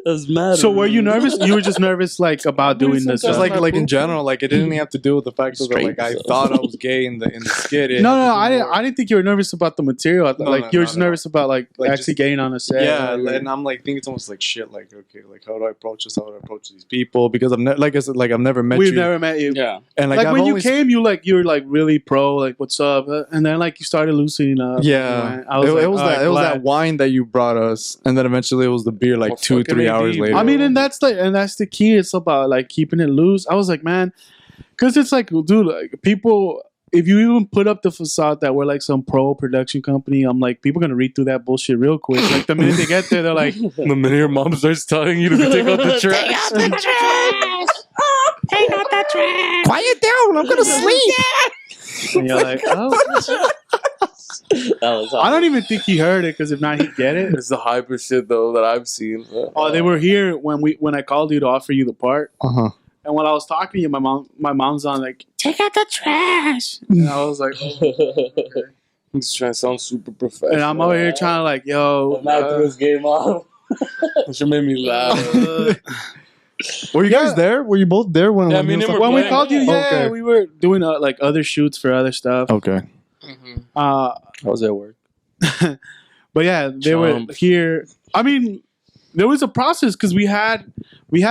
That's mad. So were you nervous? You were just nervous, like, about doing this. Just like in general, like it didn't have to do with the fact that like I thought I was gay in the skit. It No, had to do I didn't. more- I didn't think you were nervous about the material. I thought, No, like, no, you were not just at all. nervous about like Like, actually just- getting on a set. Yeah, Like, and I'm like thinking it's almost like shit. Like, okay, like how do I approach this? How do I approach these people? Because like I said, like I've never met we've you. never met you. Yeah. And Like I've when you only- came, you were like really pro, like what's up, and then like you started loosening up. Yeah, I was it like, was all that right, it was glad. that wine that you brought us, and then eventually it was the beer, like Oh, 2-3 fucking hours AD, later. I mean, and that's the key. It's about like keeping it loose. I was like, man, because it's like, dude, like people. If you even put up the facade that we're like some pro production company, I'm like, people are gonna read through that bullshit real quick. Like the minute they get there, they're like, The minute your mom starts telling you to take out the trash. quiet down, I'm gonna sleep. and you're like, oh. That was I don't even think he heard it because if not, he'd get it. It's the hyper shit though that I've seen. Oh, they were here when I called you to offer you the part. Uh-huh. And when I was talking to you, my mom's on like, take out the trash. And I was like, oh. I'm just trying to sound super professional. And I'm over here trying to like, yo. This game off. That shit made me laugh. Were you guys there? Were you both there when? Yeah, when me he and was him like- were when we playing. called you, yeah, Okay. we were doing like other shoots for other stuff. Okay. Uh, I was at work. but yeah, they were Chump. here. I mean, there was a process because we had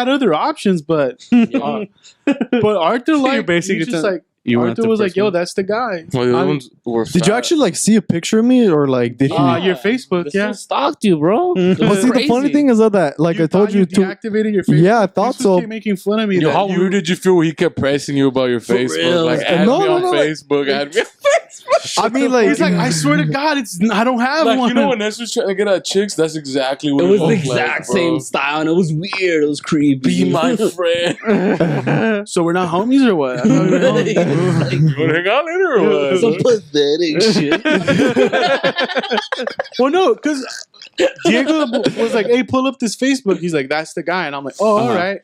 other options, but Arthur like basically he just telling- like You weren't Arthur the was like, first yo, one. that's the guy. Well, the other I'm- ones were Did you fat. actually like see a picture of me, or like did you? Your Facebook, This yeah. fool stalked you, bro. But see, the funny thing is that like I told you to. deactivated your Facebook. Yeah, I thought This was so. kept making fun of me. Yo, that how you- weird did you feel when he kept pressing you about your Facebook? real. Like, add No, me no, on no, like- Facebook, add me on Facebook. I mean, like, He's like, I swear to God, I don't have Like, one. you know when Ness was trying to get at chicks, that's exactly what It it was the looked exact like, bro. same style, and it was weird. It was creepy. Be my friend. So we're not homies or what? I thought we were homies. You wanna hang out later or what? Some pathetic shit. Well, no, because Diego was like, hey, pull up this Facebook. He's like, that's the guy. And I'm like, oh, all right.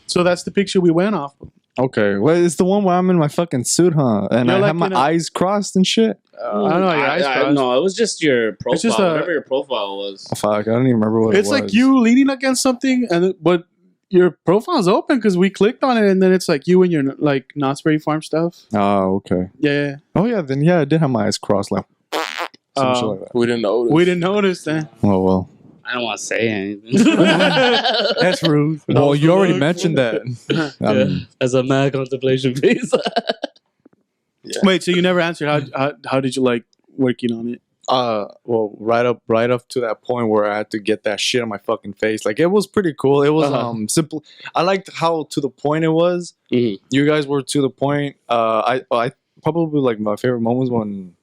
So that's the picture we went off. okay, well, it's the one where I'm in my fucking suit, huh? And You're I like have my in a- eyes crossed and shit. I don't know. Your eyes crossed. No, it was just your profile. It's just whatever your profile was. Fuck, I don't even remember what It's it was. like you leaning against something, but your profile's open because we clicked on it, and then it's like you and your like Knott's Berry Farm stuff. Oh, okay. Yeah. Oh, yeah. Then, yeah, I did have my eyes crossed. Like, some shit like that. We didn't notice. We didn't notice that. Oh, well. I don't want to say anything. That's rude. Well, you already mentioned that. I mean, As a mad contemplation piece. Wait, so you never answered how did you like working on it? well, right up to that point where I had to get that shit on my fucking face. Like, it was pretty cool. It was simple. I liked how to the point it was. Mhm. You guys were to the point. I probably like my favorite moments when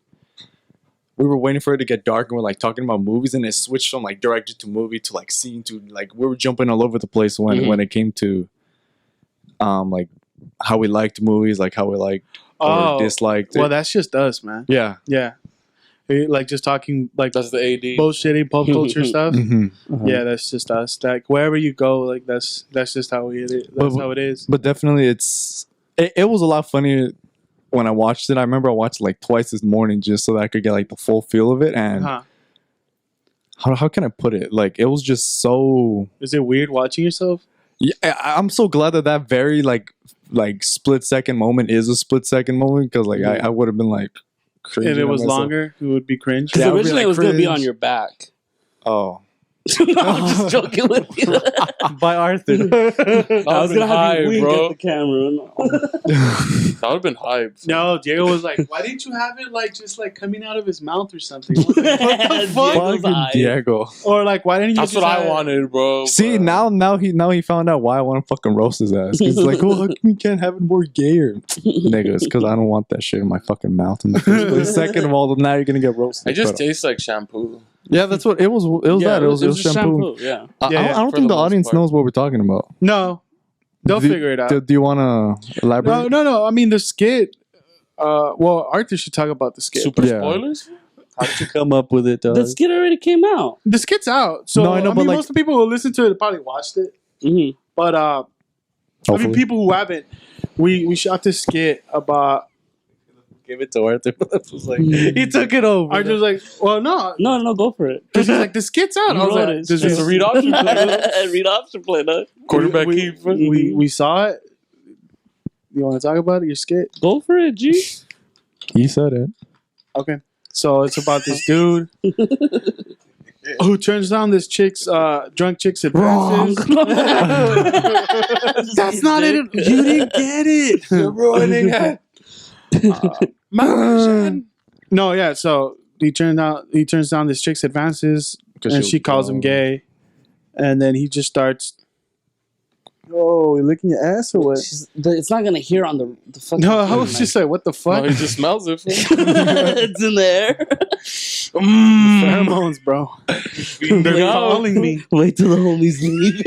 we were waiting for it to get dark and we're like talking about movies, and it switched from like directed to movie to like scene to like we were jumping all over the place when it came to like how we liked movies, like how we liked or disliked it. Well, that's just us, man. Yeah. Like just talking like That's the AD. bullshitting pop culture stuff. Mhm. Yeah, that's just us. Like wherever you go, like that's just how we it. That's how it is. But definitely, it was a lot funnier when I watched it. I remember I watched it like twice this morning just so that I could get like the full feel of it. And how can I put it? Like, it was just so. Is it weird watching yourself? Yeah, I'm so glad that very like split second moment is a split second moment, because like I would have been like. If it was longer, it would be cringe. Because Yeah, it would be, originally like, it was going to be cringe. on your back. Oh. No, I'm just joking with you. By Arthur. I was going to have you wink bro. at the camera. That would have been hype. No, Diego was like, "Why didn't you have it like just like coming out of his mouth or something?" What the fuck? Diego's Fucking eye. Diego. Or like, why didn't you? That's just what I have- wanted, bro. See, but- now he found out why I want to fucking roast his ass. He's like, oh, how come you can't have it more gayer? Nigga, it's because I don't want that shit in my fucking mouth in the first place. Second of all, now you're going to get roasted. It just But, tastes like shampoo. yeah, that's what it was. It was Yeah, that. It was just shampoo. yeah. I Yeah, don't for think the the most audience part. knows what we're talking about. No, they'll Do- figure it out. Do you want to elaborate? No. I mean the skit. Well, Arthur should talk about the skit. Super Yeah. spoilers? How did you come up with it, The skit already came out. The skit's out, so No, I know, but, like- most of the people who listen to it probably watched it. Mm-hmm. But I Hopefully. mean, people who haven't, we shot this skit about. Give it to Arthur. Was like, he took it over. Arthur was like, "Well, no," No, go for it. because he's like, "The skit's out." You I was wrote like, it. "Does Just this- a read option play. Read option play, no? Quarterback we, keep. we saw it. You want to talk about it? Your skit? Go for it, G. He said it. Okay. So it's about this dude who turns down this chick's drunk chick's advances. That's not it. You didn't get it. You're ruining it. No, yeah. So he turns down this chick's advances, and she calls him gay, and then he just starts. Oh, you licking your ass or what? It's not gonna hear on the fucking. No, I was just like, what the fuck? No, he just smells it. It's in the air. Pheromones, bro. They're calling me. Wait till the homies leave.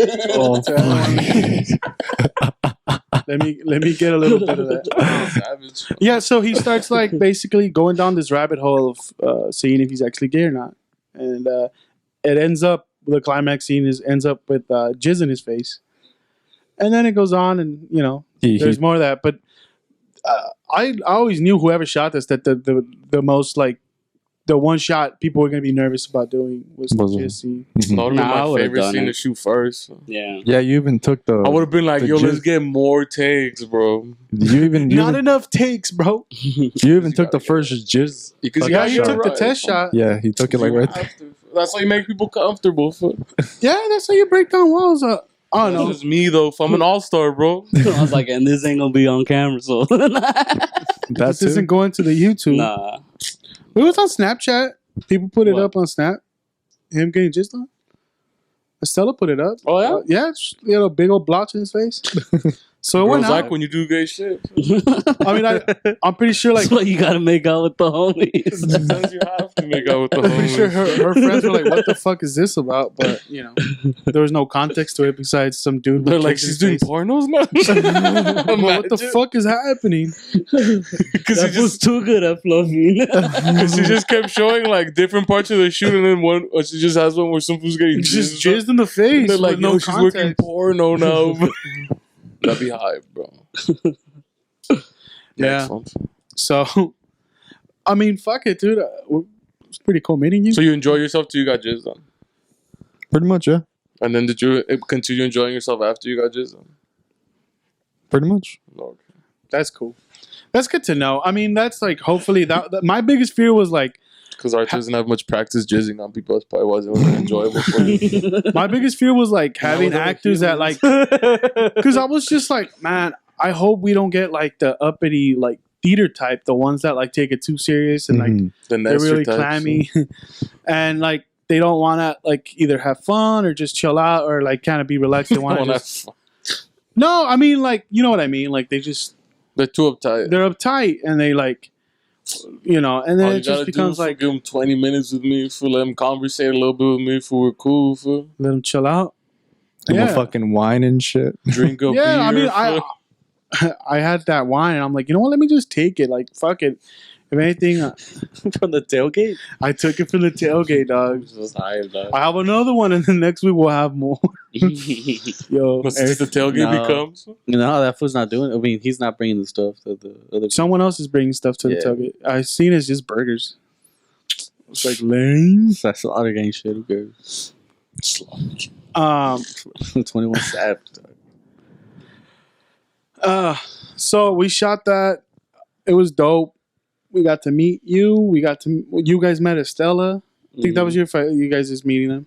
Let me get a little bit of that. Savage. Yeah, so he starts like basically going down this rabbit hole of seeing if he's actually gay or not, and it ends up the climax scene ends up with jizz in his face, and then it goes on, and you know there's more of that. But I always knew whoever shot this that the most like the one shot people were gonna be nervous about doing was the jizz scene. That would Nah, have I been my would've favorite done scene it. to shoot first. Yeah. Yeah, you even took the. I would have been like, The yo, let's jizz- get more takes, bro. You even Not enough takes, bro. you even took the first jizz. Because Yeah, you you took the test shot. Yeah, he took it like right there. That's how you make people comfortable. Yeah, that's how you break down walls. I don't know. That's just me, though. If I'm an all-star, bro. I was like, and this ain't gonna be on camera, so This isn't going to the YouTube. nah. It was on Snapchat. People put it What? up on Snap. Him getting jizzed on. Estella put it up. Oh, yeah? Yeah, he had a big old blotch in his face. So it went Girls out. like when you do gay shit. I mean, I'm pretty sure, like, That's why you gotta make out with the homies. Sometimes you have to make out with the I'm pretty sure homies. her friends were like, "What the fuck is this about?" But you know, there was no context to it besides some dude. They're with like, kicks in she's his doing face. pornos now? Well, what the fuck is happening? Because That was too good at Fluffy. she just kept showing like different parts of the shoot, and then one, or she just has one where some fool's getting Just jizzed. jizzed in the face. They're like, with no yo, she's working context. porno now. That'd be hype, bro. Yeah. Next one. So, I mean, fuck it, dude. It's pretty cool meeting you. So you enjoy yourself till you got jizzed on, Pretty much, yeah. and then did you continue enjoying yourself after you got jizzed on? Pretty much. Okay. That's cool. That's good to know. I mean, that's like hopefully that my biggest fear was like Because Arthur doesn't have much practice jizzing on people. That's probably why it wasn't enjoyable for you. my biggest fear was like having actors that like because I was just like, man, I hope we don't get like the uppity like theater type, the ones that like take it too serious and like The they're Nestor really types. clammy and like they don't want to like either have fun or just chill out or like kind of be relaxed. They want to just no, I mean like you know what I mean. Like they're too uptight. They're uptight and they like. You know, and then All it you just gotta becomes do is like give them 20 minutes with me, for let them conversate a little bit with me, for we're cool, for let them chill out. And Yeah. the fucking wine and shit. drink up. Yeah, I beer, mean, I had that wine, and I'm like, you know what? Let me just take it. Like, fuck it. If anything, From the tailgate? I took it from the tailgate, dog. was high, dog. I have another one, and then next week we'll have more. Yo, What's this the tailgate No. becomes? You know how that fool's not doing it? I mean, he's not bringing the stuff to the other someone else is bringing stuff to the Yeah. tailgate. I seen it's just burgers. It's like lame. That's the other gang shit. Who cares? 21 Savage. Dog. So we shot that. It was dope. We got to meet you. You guys met Estella. I think that was you guys just meeting them.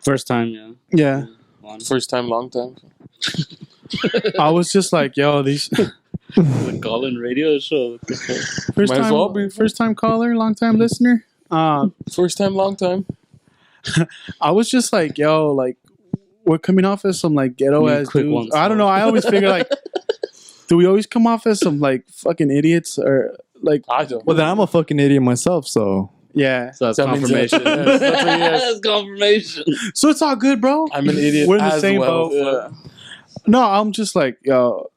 First time, yeah. Yeah. First time, long time. I was just like, yo, these The call-in radio show. first Might as time, well be. first time caller, long time listener. First time, long time. I was just like, yo, like we're coming off as some like ghetto You ass quick dudes. ones, I don't know. I always figure like, do we always come off as some like fucking idiots or like? I don't. Well, then I'm a fucking idiot myself, so. Yeah. So that's That means confirmation. yes, that's what he has. That's confirmation. So it's all good, bro. I'm an idiot. We're in the as same well. boat. No, I'm just like, yo.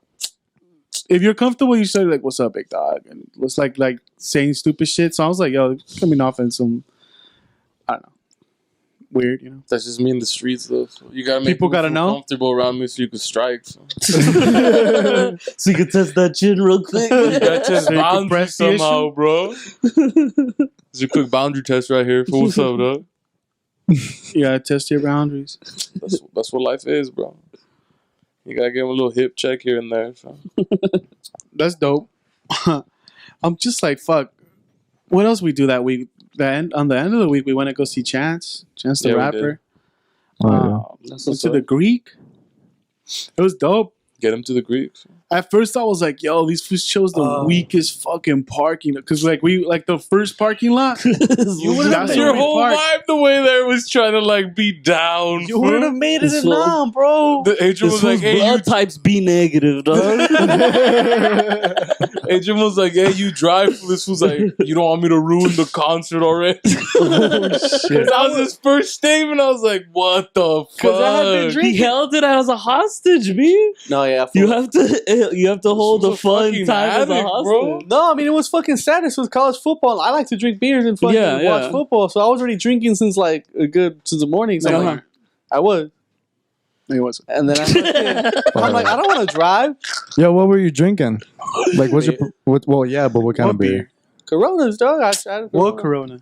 If you're comfortable, you say like, "What's up, big dog?" And it's like saying stupid shit. So I was like, "Yo, coming off in some, I don't know, weird, you know." That's just me in the streets, though. So you gotta make People gotta feel know? comfortable around me so you can strike. So. So you can test that chin real quick. You gotta test So you can boundaries press the somehow, issue? bro. It's a quick boundary test right here. For what's up, dog? You gotta test your boundaries. That's what life is, bro. You gotta give him a little hip check here and there. So. That's dope. I'm just like, fuck. What else we do that week? On the end of the week, we went to go see Chance the Yeah, we rapper. Oh, Went to the Greek. It was dope. Get him to the Greeks. At first, I was like, "Yo, these fools chose the weakest fucking parking because like the first parking lot. That's Your where we whole parked. vibe, the way there was trying to like be down. You would have made it This in fool- now, bro. The Adrian was like, "Hey, you." blood types B negative, dog. Adrian was like, "Hey, you drive." This was like, "You don't want me to ruin the concert already?" That was his first statement. I was like, "What the fuck?" He held it as a hostage, me. No, yeah. You have to hold This the was a fun fucking time as a addict, hostage. bro. No, I mean, it was fucking sad. This was college football. I like to drink beers and fucking Yeah, watch yeah. football. So I was already drinking since the morning. So I'm Uh-huh. like, I was. It was. And then I'm like, I don't want to drive. Yo, what were you drinking? Like, what's your. Well, yeah, but what kind of What beer? Coronas, dog. I tried What Corona?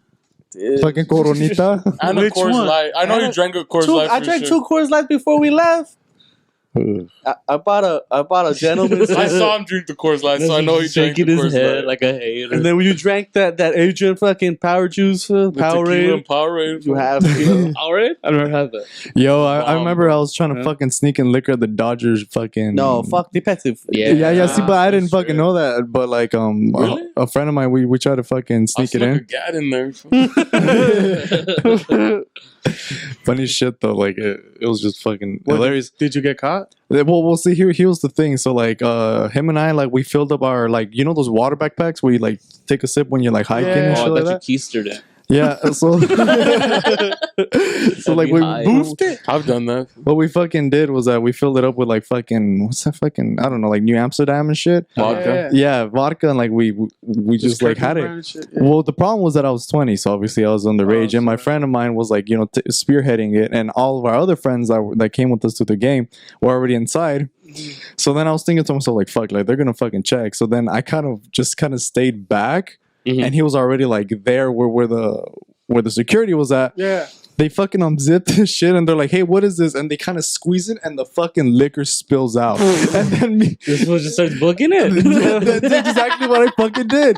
Fucking Coronita? And a Which Coors one? Light. I know you drank a Coors Light. I for drank sure. 2 Coors Light before we left. Ugh. I bought a gentleman's. I saw him drink the Coors Light, so I know he drank the shaking Coors his head Light. like a hater. And then when you drank that Adrian fucking power juice, The Powerade, tequila and Powerade. you have to. Powerade? I've never had that. Yo, I Bomb, remember bro. I was trying to fucking sneak in liquor at the Dodgers fucking. No, fuck defensive. Yeah, see, but I didn't for fucking sure. know that. But like, Really? a friend of mine, we tried to fucking I sneak it snuck a in. gat in there. Funny shit though, like it was just fucking hilarious. Did you get caught? Well, we'll see. Here's the thing. So like, him and I, like, we filled up our, like, you know those water backpacks where you like take a sip when you're like hiking and Yeah. shit Oh, like I that. thought you keistered it. Yeah. So, so like be we high. boofed it. I've done that. What we fucking did was that we filled it up with like fucking what's that fucking I don't know, like New Amsterdam and shit. Vodka. Yeah, vodka, and like we just like had it. Well, the problem was that I was 20, so obviously I was underage, and my friend of mine was like, you know, spearheading it, and all of our other friends that came with us to the game were already inside. So then I was thinking to myself, like, fuck, like they're gonna fucking check. So then I kind of stayed back and he was already like there where the security was at. Yeah. They fucking unzip this shit and they're like, "Hey, what is this?" And they kind of squeeze it, and the fucking liquor spills out. And then me, This fool just starts booking it. that's exactly what I fucking did.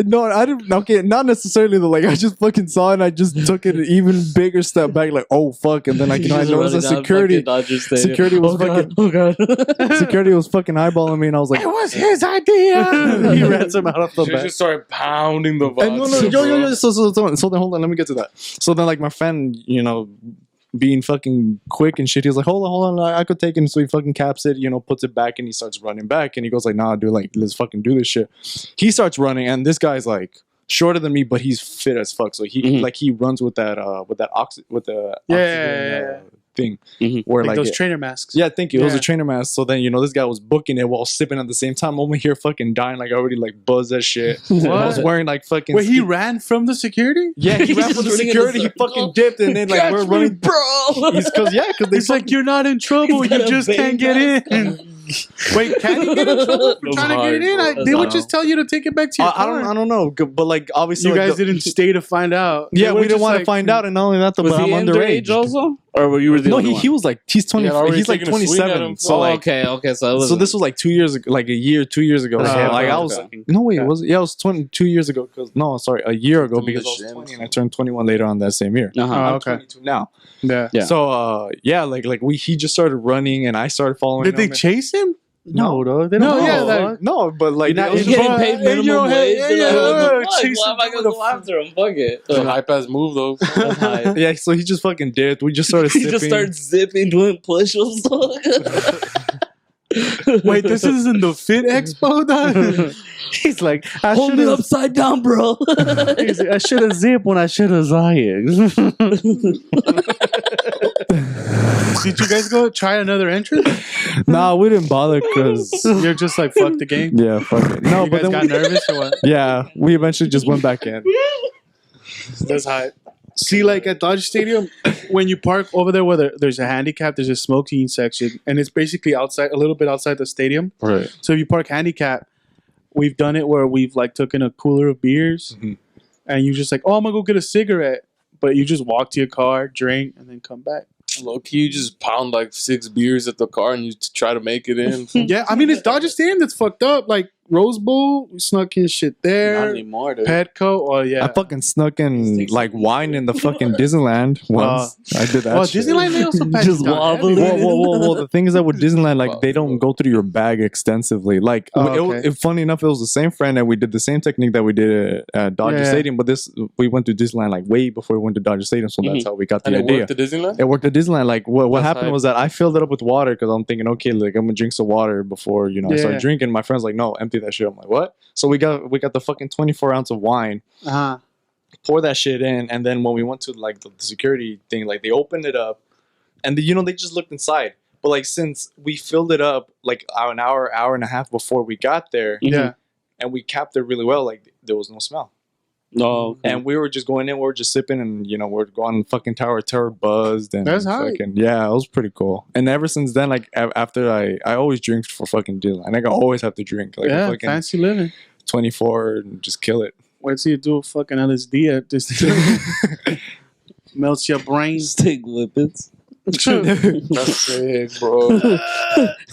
No, I didn't. Okay, not necessarily. Like, I just fucking saw it, and I just took it an even bigger step back. Like, oh fuck! And then I noticed that security was fucking. Oh god. Security was fucking eyeballing me, and I was like, It was his idea. He rats him out of the She back. just started pounding the vodka. no, yo. So then hold on, let me get to that. So then, like, my friend, being fucking quick and shit, he was like, hold on, I could take it. So he fucking caps it, puts it back, and he starts running back, and he goes like, nah, dude, like, let's fucking do this shit. He starts running, and this guy's like shorter than me, but he's fit as fuck. So he runs with the oxygen thing, where Like like those trainer masks. yeah, thank you. It was a Yeah. trainer mask. So then, this guy was booking it while sipping at the same time. I'm over here fucking dying, like I already like buzzed that shit. I was What? wearing like fucking. Wait, he ran from the security? Yeah, he ran from the Just running in security. the He fucking circle. dipped, and then like we're running. bro. Because they He's like, you're not in trouble. He's You got a just bang can't get in. Wait, can you get in trouble for trying to get it in? That's They would hard. just tell you to take it back to your I car. don't know, but like obviously You like, guys didn't stay to find out. Yeah, They we were didn't just want to like, find out, and not only that, but Was I'm he underage. underage also? Or you were the No, only one? he was like he's 20. He had already He's like taken a swing at 27. him. So like, okay. So this was like 2 years ago, like a year, 2 years ago. So Okay, like I okay, was okay. no wait, it was it was 22 years ago? Because no, sorry, a year ago because I was Shit. 20 and I turned 21 later on that same year. Uh-huh. Oh, I'm okay. 22 now. Yeah. Yeah. So he just started running and I started following. Did they him. chase him? No, dog. They No, don't yeah, know. like- No, but like You're not- it was He's just- getting paid Hey, minimum yo, hey, wage. hey, They're yo, like, what the fuck? chase Why him am I down gonna the go after him? Fuck it. It's a hype ass move though. That's hype. yeah, so he just fucking dipped. We just started He sipping. just starts zipping, doing push-ups. Wait, this isn't the Fit Expo, dog? He's like, I Hold should it have. upside down, bro. I should have zipped when I should have Zayek. Did you guys go try another entrance? Nah, we didn't bother because You're just like, fuck the game? yeah, fuck it. No, You but guys then got nervous or what? yeah, we eventually just went back in. That's hype. See, like at Dodger Stadium, when you park over there where there's a handicap, there's a smoking section, and it's basically outside, a little bit outside the stadium. Right. So if you park handicap, we've done it where we've like taken a cooler of beers, and you just like, oh, I'm gonna go get a cigarette, but you just walk to your car, drink, and then come back. Low key, you just pound like 6 beers at the car and you try to make it in. Yeah, I mean it's Dodger Stadium that's fucked up. Like Rose Bowl, we snuck in shit Not there. anymore, dude. Petco, oh yeah. I fucking snuck in like wine in the fucking Disneyland once. I did that. Well, shit. Disneyland they also pack Just it down wobbling. heavy. Whoa. The thing is that with Disneyland, like they don't go through your bag extensively. Like, okay. funny enough, it was the same friend that we did the same technique that we did at Dodger Yeah. Stadium. But we went to Disneyland like way before we went to Dodger Stadium, so that's how we got the And it idea. worked at Disneyland? It worked at Disneyland. Like what That's happened hype. was that I filled it up with water because I'm thinking, okay, like I'm gonna drink some water before I Yeah. start drinking. My friend's like, no, empty that shit. I'm like, what? So we got the fucking 24 ounce of wine. Uh-huh. Pour that shit in, and then when we went to like the security thing, like they opened it up, and they just looked inside. But like since we filled it up like an hour and a half before we got there, Yeah. and we capped it really well, like there was no smell. No. And we were just going in, we were just sipping, and we're going fucking Tower Terror buzzed, and That's hype. fucking yeah, it was pretty cool. And ever since then, like after I always drink for fucking Disneyland. Like I always have to drink like Yeah, a fucking fancy living. 24 and just kill it. Wait till you do a fucking LSD at this. Melts your brain. Steak whippets. That's sick, bro.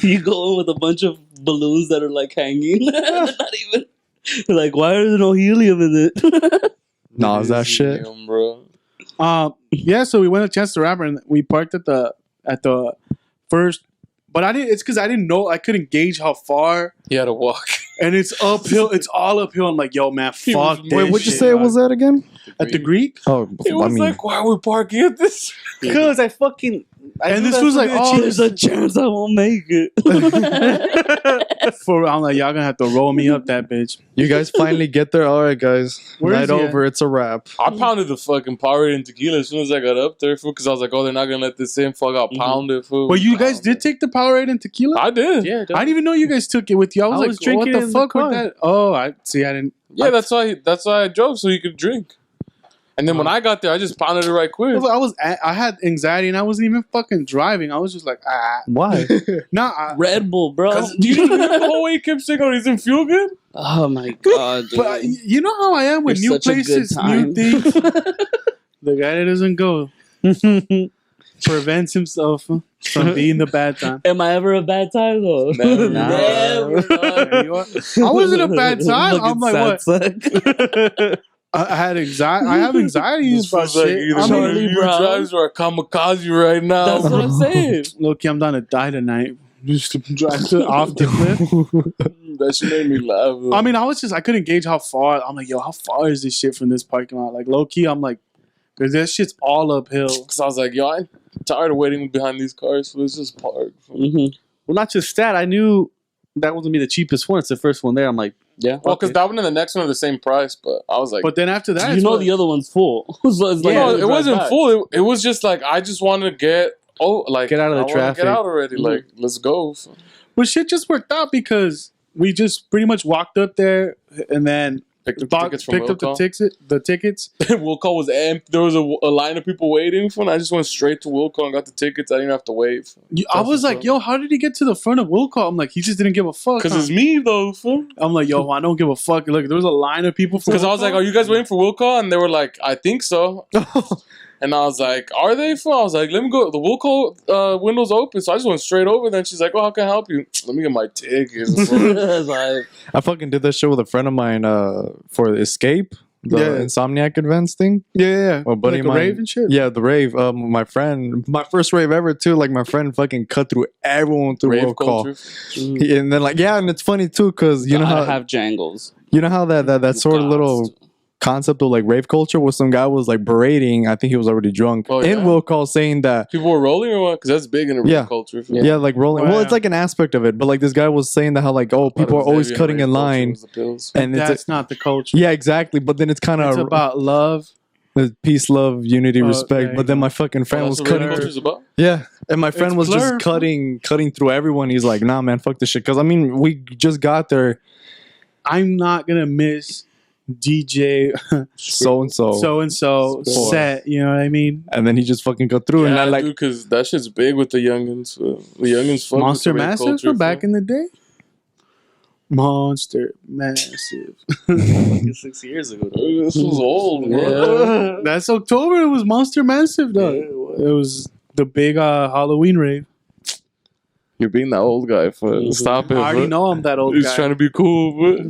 You go in with a bunch of balloons that are like hanging. They're not even. They're like, why is there no helium in it? Nah, is that shit? Damn, bro. Yeah, so we went to Chance the Rapper and we parked at the first, but I didn't. It's because I didn't know. I couldn't gauge how far, He had to walk. and it's uphill. It's all uphill. I'm like, yo, man, fuck this. Wait, what'd you shit, say it dog. was that again? At the Greek? Oh, It was like, why are we parking at this? Because I fucking. And this was like, oh, There's a chance I won't make it. I'm like, y'all gonna have to roll me up that bitch. You guys finally get there? All right, guys. Where Night is he at? over. It's a wrap. I pounded the fucking Powerade and tequila as soon as I got up there, fool, because I was like, oh, they're not going to let this in. Fuck, I'll pound it, fool. But you guys did take the Powerade and tequila? I did. Yeah, I didn't even know you guys took it with you. I was I like, was drinking what in the the fuck car. with that? Oh, I see. I didn't. Yeah, that's why I drove, so you could drink. And then when I got there, I just pounded it right quick. I had anxiety and I wasn't even fucking driving. I was just like, Why? nah. Red Bull, bro. Do you remember the whole way he kept saying, "Oh, he doesn't feel good"? Oh my god, dude. But you know how I am with You're new such a good places, time. new things. The guy that doesn't go prevents himself from being the bad time. Am I ever a bad time though? Never. Never. I wasn't a bad time. I'm like, Fucking what? sad sack. I had anxiety. I have anxiety about It's like shit. either I'm one like, of you bro. drives or a kamikaze right now. That's what I'm saying. look, I'm down to die tonight. Just to drive off the cliff. That shit made me laugh. I mean, I couldn't gauge how far. I'm like, yo, how far is this shit from this parking lot? Like, low key, I'm like, because that shit's all uphill. Because I was like, yo, I'm tired of waiting behind these cars, so let's just park. Mm-hmm. Well, not just that. I knew that wasn't be the cheapest one. It's the first one there. I'm like, Yeah. Well, because that one and the next one are the same price, but I was like, But then after that, You know the other one's full. So it's like, Yeah, no, it it wasn't back. full. It was just like I just wanted to get Get out of the I wanna traffic. Get out already. Like, let's go. So, But shit just worked out because we just pretty much walked up there and then picked up tickets from picked up the tickets. Will Call was empty. There was a line of people waiting for, and I just went straight to Will Call and got the tickets. I didn't have to wait. I was like, yo, how did he get to the front of Will Call? I'm like, he just didn't give a fuck. Because huh? it's me though. Fool. I'm like, yo, I don't give a fuck. Look, there was a line of people. Because I was like, "Are you guys waiting for Will Call?" And they were like, "I think so." And I was like, "Are they?" Fool? I was like, "Let me go." The Will Call window's open, so I just went straight over. Then she's like, "Oh, how can I help you?" Let me get my tickets. It's like, I fucking did that shit with a friend of mine for Escape, the Yeah. Insomniac events thing. yeah. Well, buddy like of a mine, rave and shit. Yeah, the rave. My friend, my first rave ever too. Like my friend fucking cut through everyone through Rave Will Call. culture. And then like and it's funny too because you know I how have jangles. you know how that sort of little concept of like rave culture where some guy was like berating. I think he was already drunk Oh, in yeah? Will Call saying that. People were rolling or what? Because that's big in the Yeah. rave culture. Yeah, like rolling. Oh, Well, yeah. it's like an aspect of it, but like this guy was saying that how like people are always cutting in line, and That's not the culture. yeah, exactly. But then it's kind It's of about love. peace, love, unity, Oh, respect. there But you then go. my fucking friend was That's what rave cutting. culture's about. Yeah, and my friend It's was blur. just cutting through everyone. He's like, nah, man, fuck this shit. Because I mean, we just got there. I'm not gonna miss DJ So and so, so and so Score. set. You know what I mean? and then he just fucking got through, and I Yeah, like. because that shit's big with the youngins. The youngins fuck Monster with the rave Massive culture, from back fool. in the day. Monster Massive. 6 years ago. This was old, bro. That's October. It was Monster Massive, though. It was the big Halloween rave. You're being that old guy. Stop it. I already bro. know I'm that old He's guy. trying to be cool, but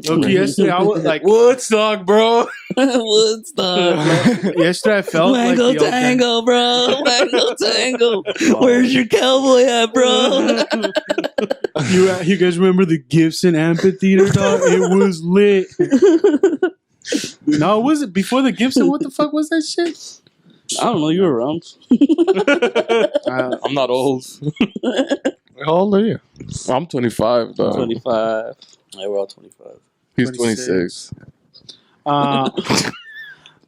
Okay, yesterday I was like, Woodstock, bro. Woodstock. yesterday I felt like Mango the old guy. Tango, bro. Mango Tango. Where's your cowboy at, bro? You guys remember the Gibson Amphitheater, dog? It was lit. No, was it before the Gibson? What the fuck was that shit? I don't know. You were around. I'm not old. How old are you? I'm 25, dog. 25. Yeah, we're all 25. He's 26. 26.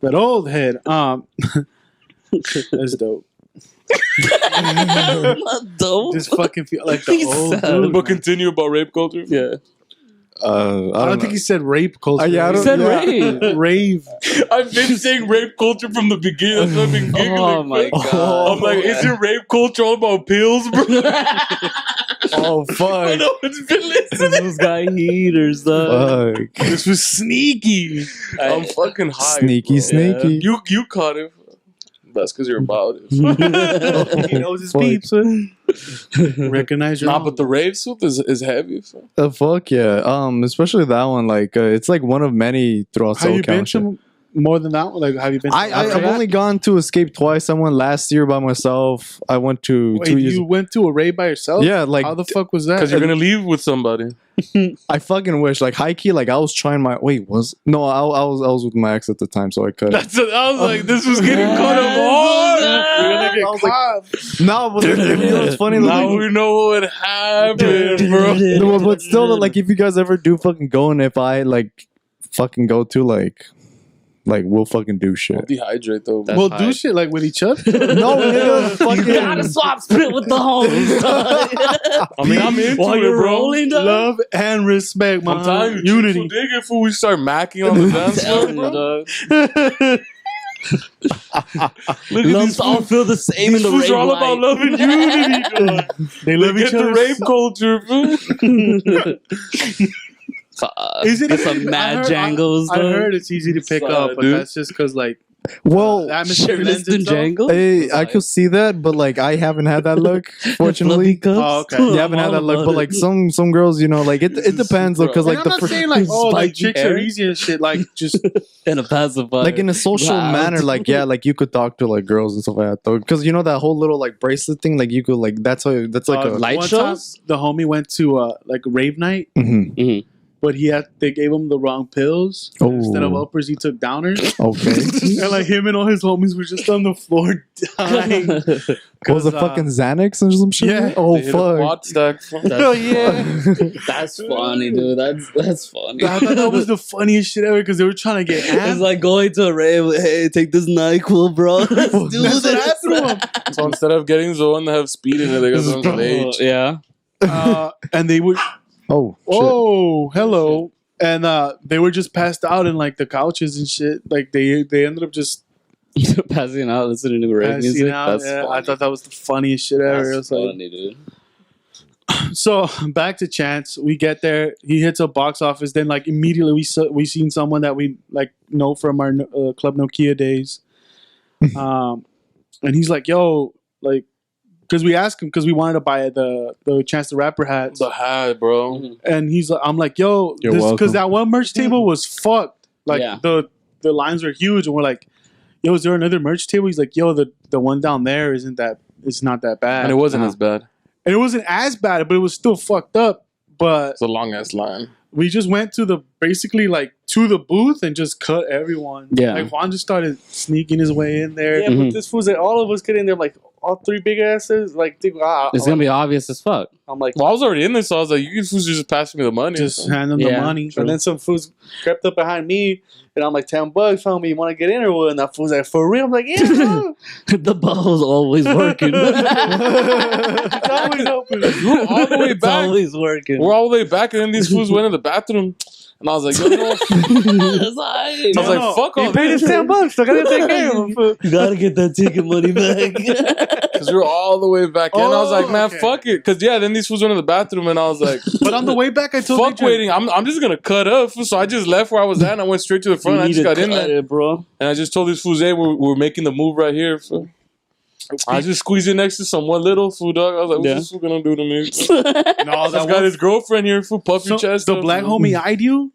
That old head. That's dope. Not dope. Just fucking feel like the He's old sad. dude. But continue about rape culture. Yeah. I don't think he said rape culture. Yeah, I He don't- said yeah. rave. I've been saying rape culture from the beginning. That's why I've been giggling. Oh my bro. god. I'm like, isn't rape culture all about pills, bro? Oh I fuck! know it's been listening. Those guy heaters, though. Fuck. This was sneaky. I'm fucking high. Sneaky, bro. sneaky. You caught it. That's because you're about it. He knows his Fuck. peeps. Recognize your Nah, own. but the rave suit is heavy. So. Fuck yeah. Especially that one. Like, it's like one of many throughout Have you SoCal. been and shit. to more than that one? Like, have you been? To I've only gone to Escape twice. I went last year by myself. I went to Wait, 2 years. you went to a rave by yourself? Yeah, like How the fuck was that? Because you're gonna leave with somebody. I fucking wish. Like high key, like I was trying my I was with my ex at the time, so I could. I was like, this was getting cut up hard. You're gonna get caught. No, but you know, it's funny. Now Like, we know what happened, bro. no, but still, like if you guys ever do fucking go, and if I like fucking go to like we'll fucking do shit. Dehydrate though. We'll do shit like with each other. No, nigga, fucking. Gotta swap spit with the homies. I mean, I'm into While it, you're bro. rolling, dog. Love and respect, I'm man. telling you, Unity. dig it before we start macking on the dance floor, Telling you, bro. dog. Look at Lumps these all fools. feel the same These in the fools rave are all about light. love and unity. Dog. They love Get each the other. rape culture, fool. Is it Get some mad jangles. I heard it's easy to pick Sorry, up, but dude. that's just because like Well, the atmosphere Shirtless lends and itself. jangles. hey, I could see that, but like I haven't had that look, fortunately. Oh, okay. You haven't had that look, but like some girls, you know, like it depends though, because And like I'm not saying like Spiky chicks hair. are easy and shit. Like just And a pacifier. like in a social Wow. manner, like yeah, like you could talk to like girls and stuff like that though, because you know that whole little like bracelet thing, like you could like that's like a light one shows? time, the homie went to like rave night, Mhm. but they gave him the wrong pills. Oh. Instead of uppers, he took downers. Okay. And like him and all his homies were just on the floor dying. What was it, 'Cause, fucking Xanax or some shit? yeah. Oh They hit a fuck. quad stack, fool. Oh yeah. That's funny, dude. That's funny. I thought that was the funniest shit ever because they were trying to get It's amped. like going to a rave. Hey, take this NyQuil, bro. Let's do That's this. what happened to him. So instead of getting the one that have speed in it, they got the ones with age. Yeah. And they would. Oh shit. Oh, hello. And they were just passed out in like the couches and shit. Like they ended up just Passing out, listening to rave passing music. out. That's Yeah, funny. I thought that was the funniest shit ever. It That's was like, funny, dude. so back to Chance. We get there. He hits a box office. Then like immediately we seen someone that we like know from our Club Nokia days. And he's like, "Yo, like," because we asked him because we wanted to buy the Chance the Rapper hats. The hat, bro. And he's like, I'm like, "Yo," You're welcome. because that one merch table was fucked. Like Yeah. the lines were huge, and we're like, "Yo, is there another merch table?" He's like, "Yo, the one down there it's not that bad." And it wasn't as bad. And it wasn't as bad, but it was still fucked up. But It's a long ass line. we just went to the booth and just cut everyone. Yeah. Like Juan just started sneaking his way in there. Yeah, Mhm. but this fool's like all of us get in there like all three big asses. Like, dude, It's gonna be obvious as fuck. I'm like, Well, I was already in there, so I was like, you fools just passing me the money. Just hand them the Yeah. money. and then some fools crept up behind me, and I'm like, $10, homie, you want to get in or what? And that fool's like, for real? I'm like, yeah, bro. The ball's always working. It's always open. We're all the way It's back. always working. We're all the way back, and then these fools went in the bathroom. And I was like, yo, you know what? It's like, I was like, no. fuck He all paid his this. $10, so I gotta take care of him. Fool. you gotta get that ticket money back. Because we were all the way back in. I was like, man, okay. fuck it. Because, yeah, then these fools went in the bathroom, and I was like, But on the way back, I told fuck Adrian, waiting. I'm just going to cut up. So I just left where I was at, and I went straight to the front. I just got in there. bro. And I just told these fools, hey, we're making the move right here. Fool. I just squeezed it next to some one little fool, dog. I was like, what's Yeah. this fool going to do to me? No, This that got one, his girlfriend here, fool. Puff your so chest the up, black fool. homie eyed you,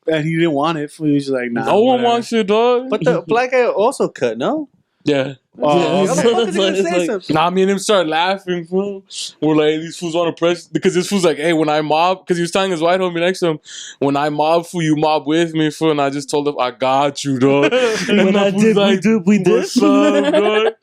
and he didn't want it. He was just like, nah. No one whatever. wants it, dog. But the black guy also cut, no? Yeah. Oh, Yeah, How the okay. fuck is he gonna say something? Nah, me and him started laughing, fool. We're like, these fools want to press, because this fool's like, hey, when I mob, because he was telling his white homie next to him, when I mob, fool, you mob with me, fool. And I just told him, I got you, dog. And When my I fool's did, like, we did. what's up, dog?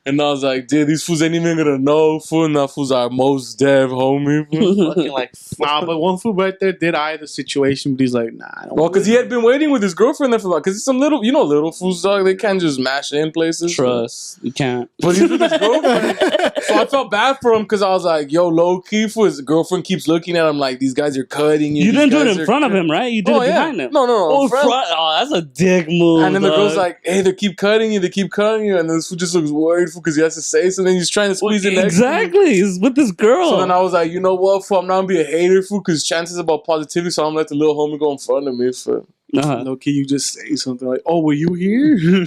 And I was like, dude, these fools ain't even gonna know, fool. And that fool's our most dev homie, fool. Fucking like, Nah, but one fool right there did eye the situation, but he's like, nah. I don't Well, want because he had been waiting with his girlfriend there for like, because it's some little, little fools, dog. They can't just mash in places. Trust. You can't. But he's with his girlfriend. So I felt bad for him because I was like, yo, low key, for his girlfriend keeps looking at him like, these guys are cutting you. You these didn't do it guys in are front of cutting-" him, right? You did Oh, it yeah. behind him. No. Oh, in front. Oh, that's a dick move. And then the girl's dog. like, hey, they keep cutting you. And this fool just looks worried because he has to say something. He's trying to squeeze it next to me. Exactly. He's with this girl. So then I was like, you know what, fool, I'm not going to be a hater, fool, because chances about positivity, so I'm going to let the little homie go in front of me, fool. Low key, you just say something like, "Oh, were you here?"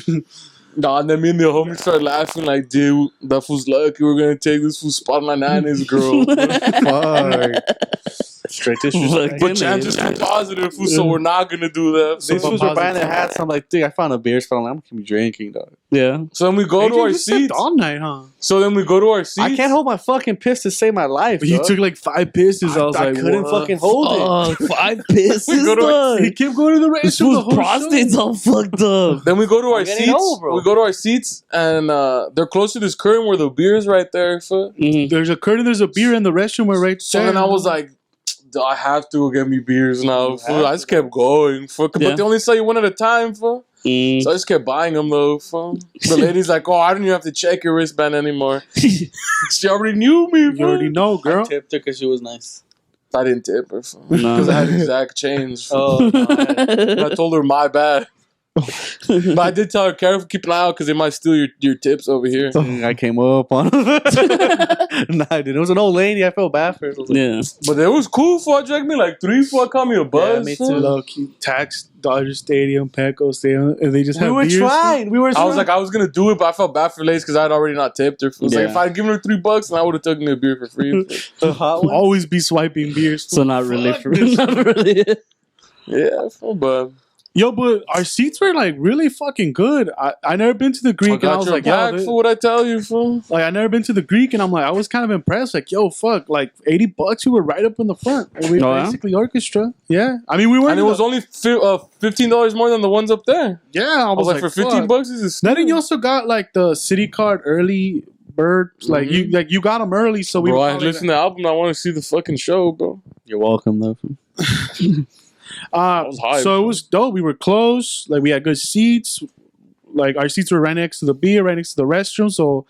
Nah, and then me and the homie started laughing like, dude, that fool's lucky we're going to take this fool spot my nana's girl. Fuck. straight disrespect. Fuck. But chances are positive, fool, so we're not going to do that. These So, fools are buying their hats. I'm like, dude, I found a beer spot. I'm like, I'm gonna keep drinking, dog. yeah. so then we go to our You slept seats. all night, huh? So then we go to our seats. I can't hold my fucking piss to save my life. But you dog. took like 5 pisses. I was I like, couldn't what? fucking hold it. Oh, 5 pisses, go to dog. He kept going to the This restroom. The fool's whole prostate's show. all fucked up. Then we go to our I'm getting seats. old, bro. We go to our seats, and they're close to this curtain where the beer's right there. Fool. Mhm. There's a curtain. There's a beer in the restroom. We're right So there. then I was like, I have to go get me beers now. You Fool. have I just kept going. Fool. Yeah. But they only sell you one at a time. Fool. Mm. So I just kept buying them though. Fool. The lady's like, oh, I don't even have to check your wristband anymore. She already knew me. you Fool. already know, girl. Tipped her because she was nice. I didn't tip her No. because I had exact change. Fool. Oh, no, And I told her my bad. But I did tell her, careful, keep an eye out because they might steal your tips over here. I came up on him. Nah, dude. It was an old lady. I felt bad for her. I was like, Yeah. But it was cool for I drank me like 3 before I caught me a buzz. me son. too. Low key tax Dodger Stadium, Petco Stadium, and they just We have were beers. trying. We were I trying. was like, I was gonna do it, but I felt bad for Lace because I had already not tipped her. It was like Yeah. if I'd given her $3, then I would have taken me a beer for free. the hot one. Always be swiping beers. So not really. Fuck this. Not really. Yeah, but Yo, but our seats were like really fucking good. I never been to the I Greek, and I got was your like, yo, back for what I tell you, fool. like I never been to the Greek, and I'm like, I was kind of impressed. Like, yo, fuck, like $80, we were right up in the front. And we Oh, were yeah? basically orchestra. Yeah, I mean, we weren't. And it was only $15 more than the ones up there. yeah. I was like, for $15, fuck. this is Then you also got like the city card early bird. Like you got them early, so we. Bro, were I probably- listened to the album. I want to see the fucking show, bro. You're welcome, though. was hyped, So it bro. was dope. We were close. Like we had good seats. Like our seats were right next to the beer, right next to the restroom. So,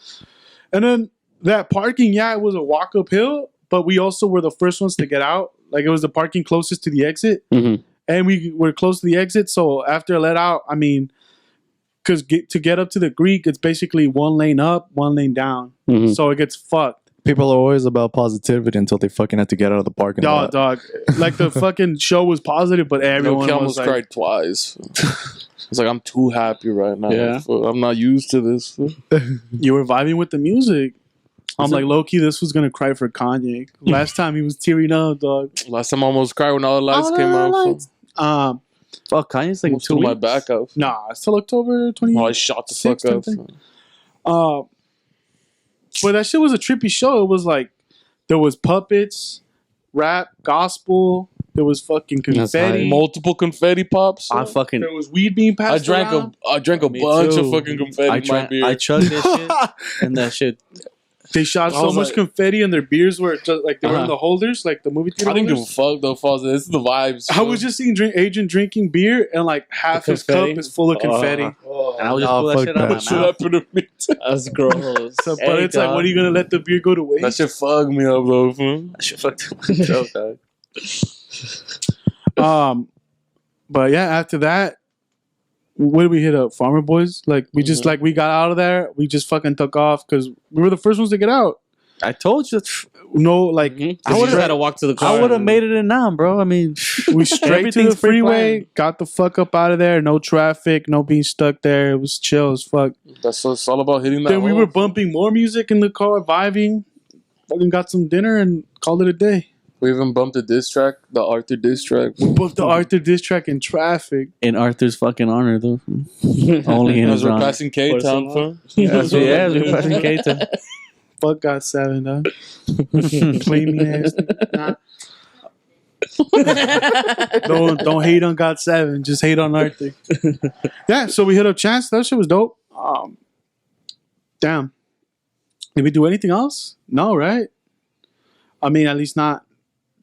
and then that parking, yeah, it was a walk uphill, but we also were the first ones to get out. Like it was the parking closest to the exit, Mhm. and we were close to the exit. So after I let out, I mean, because to get up to the Greek, it's basically one lane up, one lane down. Mhm. So it gets fucked. People are always about positivity until they fucking have to get out of the parking lot. Dog. Like the fucking show was positive, but everyone Everyone was almost like, cried twice. It's like I'm too happy right now. Yeah. fool. I'm not used to this. fool. you were vibing with the music. I'm like, low key, this was gonna cry for Kanye. Last time he was tearing up, dog. Last time I almost cried when all the lights All came the out. fool. lights. Fuck, Kanye's like Almost 2 threw my weeks. back up. Nah, it's till October 20. Well, I shot the Six, fuck up. something. But that shit was a trippy show. It was like there was puppets, rap, gospel. There was fucking That's confetti. hype. Multiple confetti pops. I fucking. There was weed being I passed drank around. I drank a Me bunch too. of fucking confetti in my beer. I chugged this shit, and that shit. They shot I so was much like- confetti, and their beers were just like they were in the holders, like the movie theater I didn't give a holders. fuck though, Fawza. This is the vibes. I was just seeing Agent drinking beer, and like half his cup confetti? is full of confetti. And I would just Oh, pull that fuck shit out of my that. Shit mouth. happened to me. That's gross. So, but it's like, what are you gonna let the beer go to waste? That shit fucked me up though, fool. That shit fucked up, dog. But yeah, after that, what did we hit up? Farmer Boys? Like we just like we got out of there. We just fucking took off because we were the first ones to get out. I told you. No, like I would have had to walk to the car. I would have made it in now, bro. I mean, we straight to the Everything's freeway, pre-planned. got the fuck up out of there. No traffic, no being stuck there. It was chill as fuck. That's what it's all about, hitting that. Then we hole. were bumping more music in the car, vibing. Fucking got some dinner and called it a day. We even bumped the diss track, the Arthur diss track. Bumped the Arthur diss track in traffic. in Arthur's fucking honor, though. Only in As his we're honor. passing K Town, fool. Yeah, we're passing Keita. Fuck got 7, dog. Claiming ass. Nah. don't hate on God 7. Just hate on Arthur. Yeah, so we hit up Chance. That shit was dope. Damn. Did we do anything else? No, right? I mean, at least not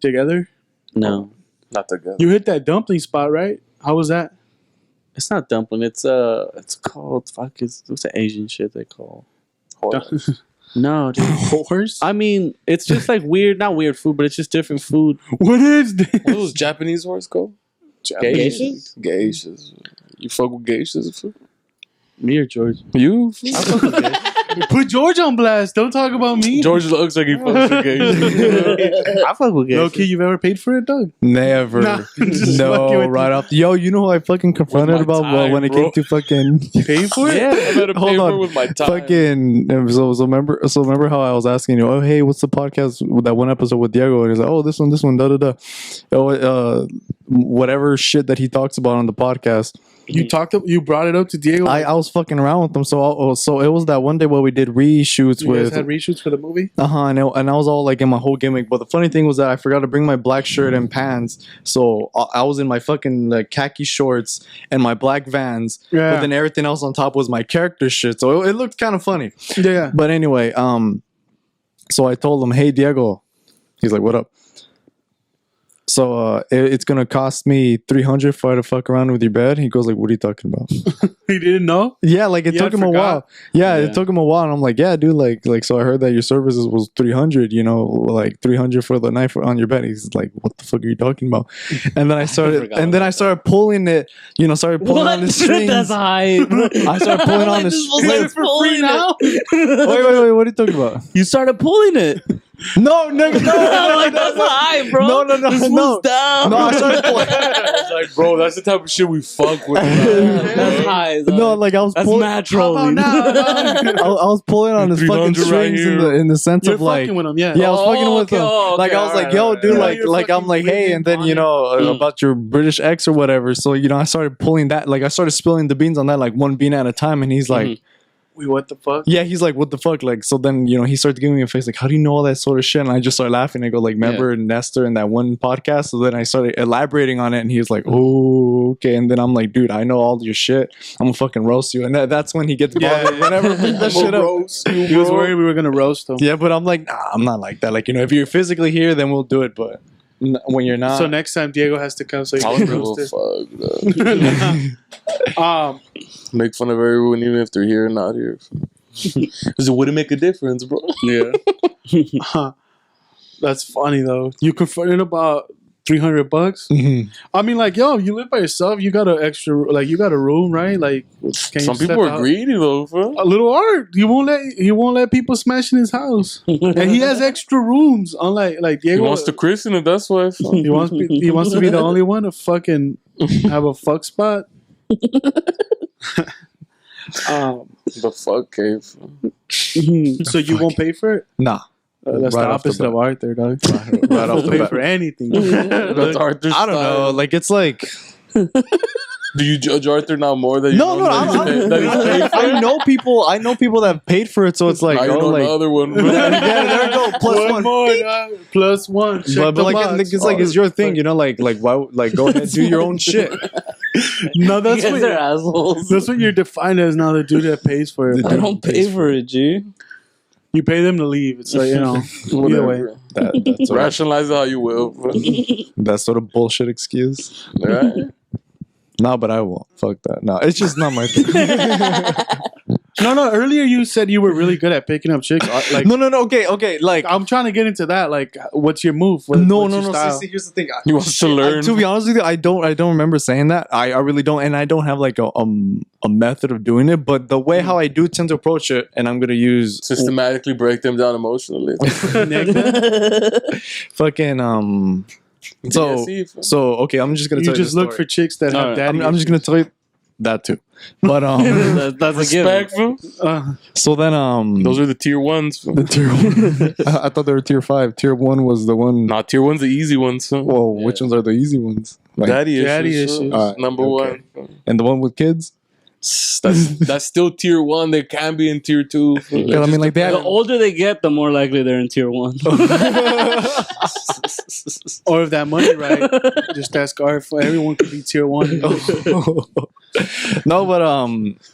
together. No, Not together. You hit that dumpling spot, right? How was that? it's not dumpling. It's called fuck. What's the Asian shit they call? No, dude. Horse? I mean, it's just like weird, not weird food, but it's just different food. What is this? What was Japanese horse called? Geishas? Geishas. You fuck with geishas? Fool? Me or George? You? Put George on blast. Don't talk about me. George looks like he fucks with geishas. I fuck with Low gays. key, you've ever paid for it, Doug? Never. Nah, just fucking No, with right you. off. Yo, you know who I fucking confronted my about time, when it bro. came to fucking Paying for it? Yeah, I better pay hold for it on. with my time. Fucking so remember how I was asking you, oh hey, what's the podcast, that one episode with Diego, and he's like, oh this one, da da da, whatever shit that he talks about on the podcast. You brought it up to Diego. I was fucking around with them, so it was that one day where we did reshoots you guys with had reshoots for the movie? and I was all like in my whole gimmick. But the funny thing was that I forgot to bring my black shirt and pants, so I was in my fucking like khaki shorts and my black Vans. Yeah. But then everything else on top was my character shit, so it looked kind of funny. Yeah. But anyway, so I told him, hey Diego, he's like, what up? So it's gonna cost me $300 for I to fuck around with your bed. He goes like, "What are you talking about?" He didn't know. Yeah, like it He took had him a forgot? while. Yeah, Yeah. it took him a while. And I'm like, yeah, dude, like so I heard that your services was 300, you know, like 300 for the night on your bed. He's like, what the fuck are you talking about? And then I started pulling it, you know, started pulling on the strings. That's high. I started pulling on the This was strings. like for free now. Wait, what are you talking about? You started pulling it. No, nigga, no. I'm like, that's high, bro. No, This no. was down. No, I started pulling. It's like, bro, that's the type of shit we fuck with. That's high. Dog. No, like I was That's pulling. mad trolling. I was pulling on his fucking 300 right strings here. in the sense You're of like, fucking with him, yeah. yeah, I was fucking with okay, him. okay, Like I was like, alright, yo, alright, dude, alright. like I'm like, hey, and then you know about your British ex or whatever. So you know, I started pulling that. Like I started spilling the beans on that, like one bean at a time, and he's like. Wait, what the fuck? Yeah, he's like, what the fuck? Like, so then, you know, he started giving me a face, like, how do you know all that sort of shit? And I just started laughing. I go, like, remember Nestor in that one podcast? So then I started elaborating on it, and he was like, oh, okay. And then I'm like, dude, I know all your shit. I'm gonna fucking roast you. And that's when he gets bothered. Whenever I pick that shit up. He was worried we were gonna roast him. Yeah, but I'm like, nah, I'm not like that. Like, you know, if you're physically here, then we'll do it. But when you're not. So next time Diego has to come, so he I can don't give roast a it. fuck. Make fun of everyone, even if they're here or not here. Because it wouldn't make a difference, bro. Yeah. That's funny though. You confronted about $300. Mhm. I mean, like, yo, you live by yourself. You got an extra, like, you got a room, right? Like, can Some you step people are out? greedy, though, bro. A little art. He won't let people smash in his house, and he has extra rooms. Unlike like He Diego, wants to christen it, that's why. he wants to be the only one to fucking have a fuck spot. The fuck, cave. So you won't pay for it? Nah. That's Right the off the opposite bat. of art, there, dog. Right off Don't the pay bat. for anything. That's Arthur's I don't know. Like, it's like. Do you judge Arthur now more than you No, know that he's paid for I it? know people. I know people that have paid for it, so it's like, Now you oh, know like, another one, bro. yeah, there we go. Plus one. more, dog. Plus one. Check But the like, box. it's like, it's your thing, you know. Like why? Like, go ahead, do your own shit. No, You that's guys are what, assholes. that's what you're defined as now. The dude that pays for it. I don't pay for it, G. You pay them to leave. It's like, you know, either way. Whatever. That's sort of, Rationalize it how you will, bro. that sort of bullshit excuse. Right? No, but I won't. Fuck that. No, it's just not my thing. No. Earlier you said you were really good at picking up chicks. Like, No. Okay. Like, I'm trying to get into that. Like, what's your move? no. What's your style? See, here's the thing. He wants to learn. To be honest with you, I don't remember saying that. I really don't, and I don't have like a method of doing it. But the way how I do tend to approach it, and I'm gonna use Systematically break them down emotionally. fucking So okay, I'm just gonna You tell just you look for chicks that have Alright. daddy. I'm just gonna tell you that too. But That's a given. Respectful. so then Those are the tier ones. the tier one. I thought they were tier 5. Tier 1 was the one. Nah, tier one's the easy ones. Huh? Well, which ones are the easy ones? Like, Daddy Daddy issues. issues. Huh? Number Okay. one. and the one with kids. That's still tier one. They can be in tier two. Yeah, I mean, like The that. older they get, the more likely they're in tier 1. Or if that money right, just ask Art. Everyone could be tier 1. No, but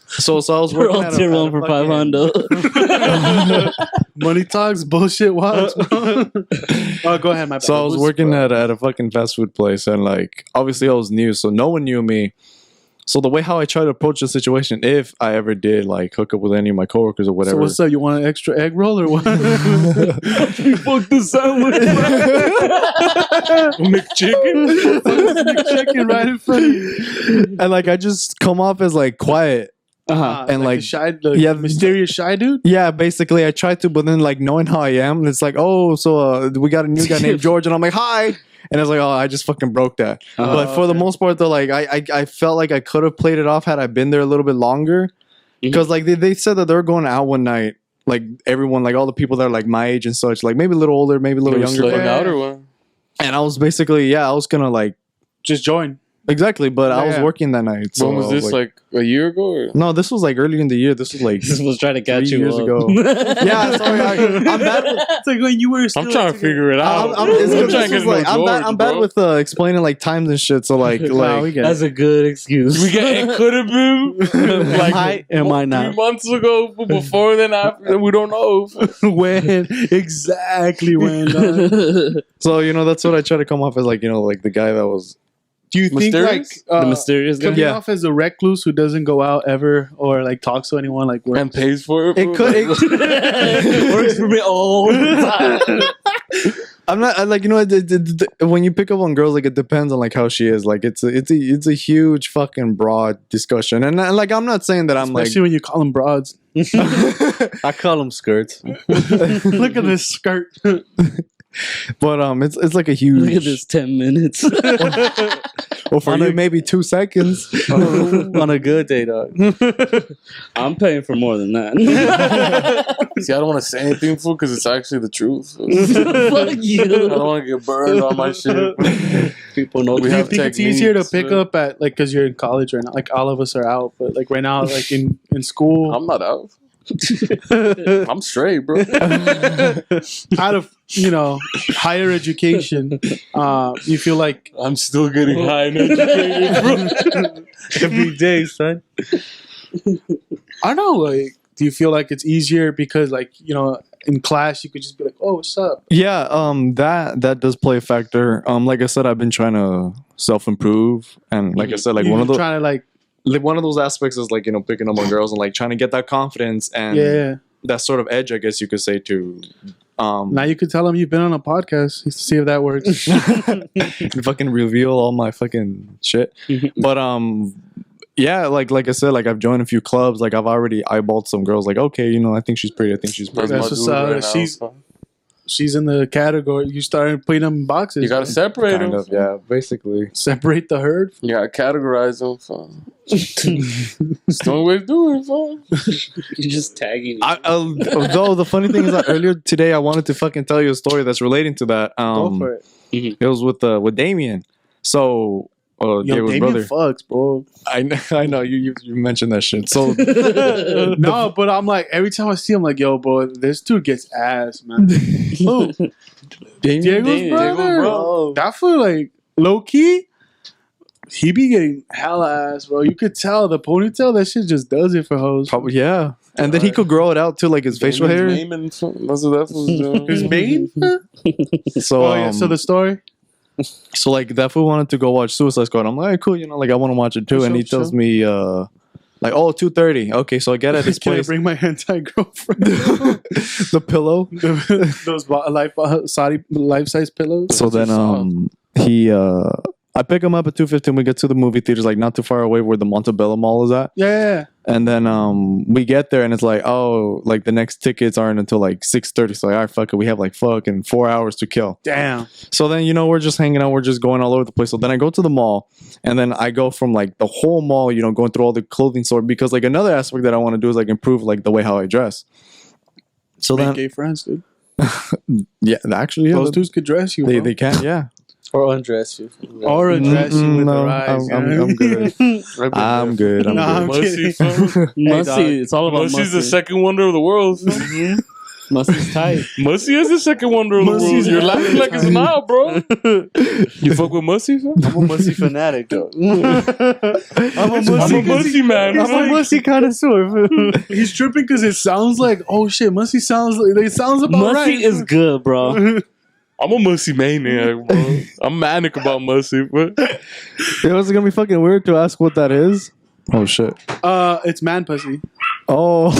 so I was We're working all at tier a 1 for fucking- 500. Money talks, bullshit walks. Oh, go ahead, my bad. So I was working at a fucking fast food place, and like obviously I was new, so no one knew me. So the way how I try to approach the situation, if I ever did like hook up with any of my coworkers or So whatever, what's up? You want an extra egg roll or what? Fuck the sandwich. McChicken. Chicken right in front of you. and like I just come off as like quiet. And like the shy, the yeah, mysterious shy dude. Yeah, basically I tried to, but then like knowing how I am, it's like, oh, so we got a new guy named George, and I'm like, hi. And it's like, oh, I just fucking broke that. But for the most part, though, like I felt like I could have played it off had I been there a little bit longer. Because like they said that they were going out one night, like everyone, like all the people that are like my age and such, like maybe a little older, maybe a little younger. Slutting But, out or what? and I was basically, I was gonna like Just join. Exactly, but I was Yeah. working that night. So When was this? Like a year ago? Or? No, this was like early in the year. This was like This was trying to catch 3 you years up. ago. Yeah, sorry. I'm bad with. It's like when you were. I'm trying to figure it out. I'm bad with explaining like times and shit. So like Wow, we get That's a good excuse. It could have been like Might and might not. 3 months ago, but before then, after we don't know. when exactly when. So that's what I try to come off as, like like the guy that was. Do you think like Mysterious? The mysterious guy. coming off as a recluse who doesn't go out ever or like talks to anyone like works? And pays for it. It could. Works for me all the time. I'm not I, like when you pick up on girls, like it depends on like how she is. Like it's a huge fucking broad discussion, and like I'm not saying that I'm Especially when you call them broads. I call them skirts. Look at this skirt. but it's like a huge. Look at this 10 minutes. Well, for you, maybe 2 seconds. On a good day, dog. I'm paying for more than that. See, I don't want to say anything, fool, because it's actually the truth. Fuck I you. don't want to get burned on my shit. People know. We Do you have think it's easier to techniques, pick up at like because you're in college right now? Like all of us are out, but like right now, like in school, I'm not out. I'm straight, bro. out of higher education, you feel like I'm still getting high and educated, bro. every day, son. I don't know. Like, do you feel like it's easier because like in class you could just be like, "Oh, what's up?" Yeah, that does play a factor. Like I said, I've been trying to self-improve, and like I said, like You're one of those trying to like one of those aspects is like picking up on girls and like trying to get that confidence and that sort of edge, I guess you could say, to now you could tell them you've been on a podcast to see if that works. fucking reveal all my fucking shit. But yeah, like I said, like I've joined a few clubs. Like I've already eyeballed some girls. Like, okay, I think she's pretty. I think she's pretty. That's what's up. She's in the category. You started putting them in boxes. You gotta separate Kind them. of, yeah, basically. separate the herd. You gotta categorize them. Fam. It's the only way to do it, fam. You're just tagging. Though the funny thing is that earlier today I wanted to fucking tell you a story that's relating to that. Go for it. It was with Damien. So Yo, Diego's Damien brother. fucks, bro. I know you mentioned that shit. So No, but I'm like, every time I see him, like, yo, bro, this dude gets ass, man. Who? Diego's brother? bro. That fool, like, low key, he be getting hella ass, bro. You could tell the ponytail, that shit just does it for hoes. probably yeah. And then he could grow it out to like his facial hair. That's what that was doing. His mane? So Oh, yeah, so the story? So like that fool wanted to go watch Suicide Squad. I'm like, cool, like I want to watch it too. And he tells me like, oh, 2:30. Okay, so I get at his Can I place. bring my anti-girlfriend? The pillow. Those life-size pillows? So then he I pick him up at 2:15. We get to the movie theaters, like not too far away where the Montebello Mall is at. Yeah. And then we get there and it's like, oh, like the next tickets aren't until like 6:30. So like, all right, fuck it, we have like fucking 4 hours to kill. Damn. So then we're just hanging out, we're just going all over the place. So then I go to the mall, and then I go from like the whole mall, going through all the clothing store, because like another aspect that I want to do is like improve like the way how I dress. So Make then gay friends, dude. yeah, actually yeah, Those dudes could dress you, bro. they can, yeah. Or undress you. Or address you with No, their eyes. I'm good. I'm good. I'm Nah, good. I'm Musty, kidding. fam. Musty. It's all about Musty's the Musty. second wonder of the world. fam. Musty's tight. Musty is the second wonder of the world. Musty's You're laughing like it's not, bro. You fuck with Musty, fam? I'm a Musty fanatic, though. I'm I'm a Musty man. I'm a Musty connoisseur. He's tripping because it sounds like, oh shit, Musty sounds like, it sounds about Musty right. is good, bro. I'm a Musty maniac, bro. I'm manic about Musty, bro. It was gonna be fucking weird to ask what that is. Oh shit. It's man pussy. Oh.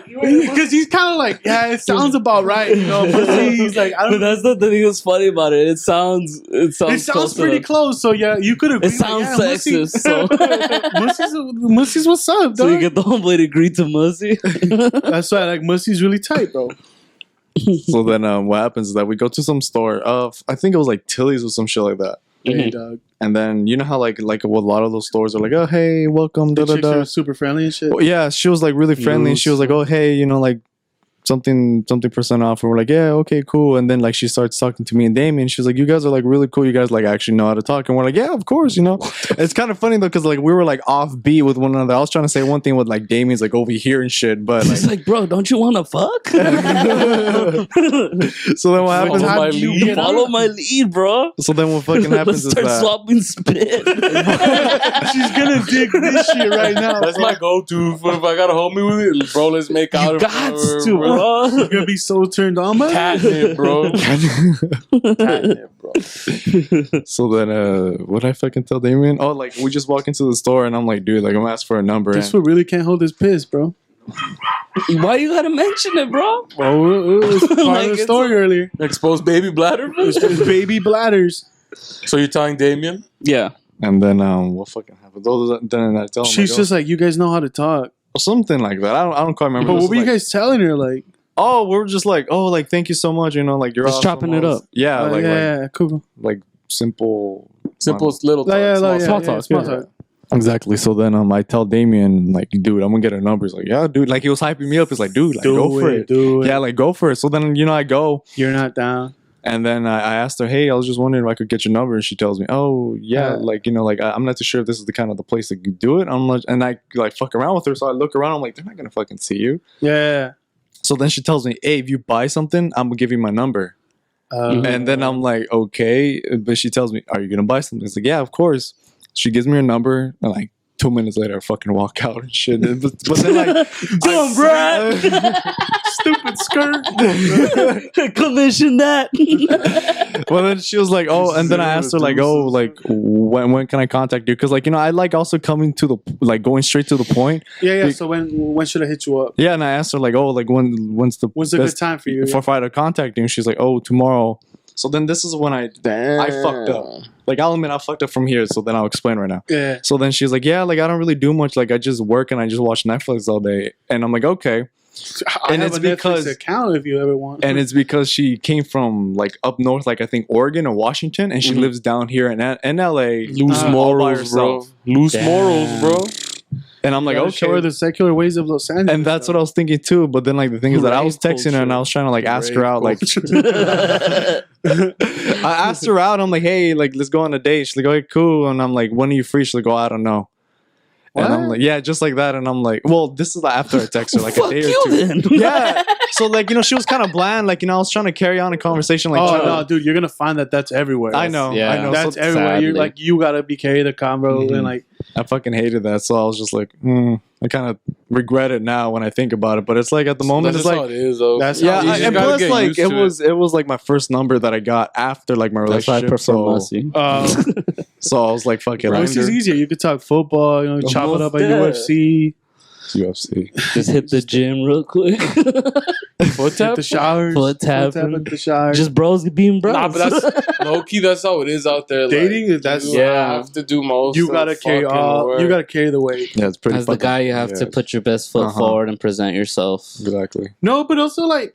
Because he's kind of like, yeah, it sounds about right. Pussy, he's like, I But don't know. that's the thing that's funny about it. It sounds It sounds pretty close. So yeah, you could agree. It sounds like, yeah, sexist. So, Mussy's what's up, so you dog. get the homeboy to agree to Musty. That's why like Mussy's really tight, bro. So then what happens is that we go to some store. I think it was like Tilly's or some shit like that. Hey, dog. And then you know how like with a lot of those stores are like, oh hey, welcome, The da da chicks da. are super friendly and shit. Well, yeah, she was like really friendly. And she was like, oh hey, like something percent off, and we're like, yeah, okay, cool. And then like she starts talking to me and Damien. She's like, you guys are like really cool. You guys like actually know how to talk. And we're like, yeah, of course, you know. It's kind of funny though, because like we were like off beat with one another. I was trying to say one thing with like Damien's like over here and shit, but He's like, bro, don't you want to fuck? so then what happens? Follow my lead. Follow my lead, bro. So then what fucking happens Let's is start that swapping spit. She's gonna dig this shit right now. That's my go-to. If I gotta hold me with it, bro, let's make out. You in got front of her, to, bro. You're gonna be so turned on, man. Catnip, bro. Catnip, bro. So then what did I fucking tell Damien? Oh, like we just walk into the store and I'm like, dude, like I'm gonna ask for a number. This fool really can't hold his piss, bro. Why you gotta mention it, bro? Well, it was part Like, of the it's story earlier. Exposed baby bladder. It's just baby bladders. So you're telling Damien? Yeah. And then what fucking happened? Then I tell him She's like, just like, you guys know how to talk. something like that. I don't quite remember. But This what were is you like, guys telling her? Like, oh, we're just like, oh, like thank you so much. You know, like you're Just awesome. chopping it up. Yeah, like yeah, cool. like simple. Little talk. Yeah, small yeah, talk. small talk. Exactly. So then I tell Damien like, dude, I'm gonna get her number. He's like, yeah, dude. Like he was hyping me up. He's like, dude, like go for it. Do it. Yeah, like go for it. So then I go. You're not down. And then I asked her, hey, I was just wondering if I could get your number. And she tells me, oh, yeah, like, you know, like, I'm not too sure if this is the kind of the place that you do it. I'm like, and I like fuck around with her. So I look around. I'm like, they're not going to fucking see you. Yeah. So then she tells me, hey, if you buy something, I'm going to give you my number. And then I'm like, okay. But she tells me, are you going to buy something? It's like, yeah, of course. She gives me her number. And like 2 minutes later, I fucking walk out and shit. But then like, Dumb brat. Stupid skirt. Commission that. well, then she was like, oh, and then I asked her like, oh, like when can I contact you? Because like, you know, I like also coming to the like going straight to the point. Yeah. So when should I hit you up? Yeah, and I asked her like, oh, like when's a good time for you? For I to contact you? And she's like, oh, tomorrow. So then this is when I fucked up. Like I'll admit I fucked up from here. So then I'll explain right now. Yeah. So then she's like, yeah, like I don't really do much. Like I just work and I just watch Netflix all day. And I'm like, okay. I And have it's a Netflix because- account if you ever want. And it's because she came from like up north, like I think Oregon or Washington, and she lives down here in LA. Loose all by morals, bro. herself. Loose morals, bro. And I'm like, Gotta okay. show her the secular ways of Los Angeles. And that's what I was thinking too. But then like the thing is that I was texting her and I was trying to like ask her out. Like I asked her out. I'm like, hey, like let's go on a date. She's like, okay, cool. And I'm like, when are you free? She's like, oh, I don't know. And I'm like, yeah, just like that. And I'm like, well, this is after I text her like a Fuck day or you two. then. Yeah. So like, you know, she was kind of bland. Like, you know, I was trying to carry on a conversation. Like, Oh trying to- no, dude, you're gonna find that's everywhere. I know. Yeah. I know. That's So everywhere. You're sadly. like, you gotta be carry the combo Mhm. and like, I fucking hated that. So I was just like, I kind of regret it now when I think about it. But it's like at the moment, That's it's just how like, it is, though. That's yeah, how- You just and gotta plus get like used to it was like my first number that I got after like my That's why I relationship. prefer So, Mussy. so I was like, fuck it, which is easier. You could talk football, you know, chop it up at UFC, UFC. Just hit the gym real quick. Foot hit tap? the showers, Foot tap tapping. at the shower. Just bros being bros. Nah, but that's low key. That's how it is out there. Dating, like, that's- you yeah. have to do most. you of gotta the carry fucking all. work. You gotta carry the weight. Yeah, it's pretty. As the fucking- guy, you have to yeah, put your best foot Uh-huh. forward and present yourself. exactly. No, but also like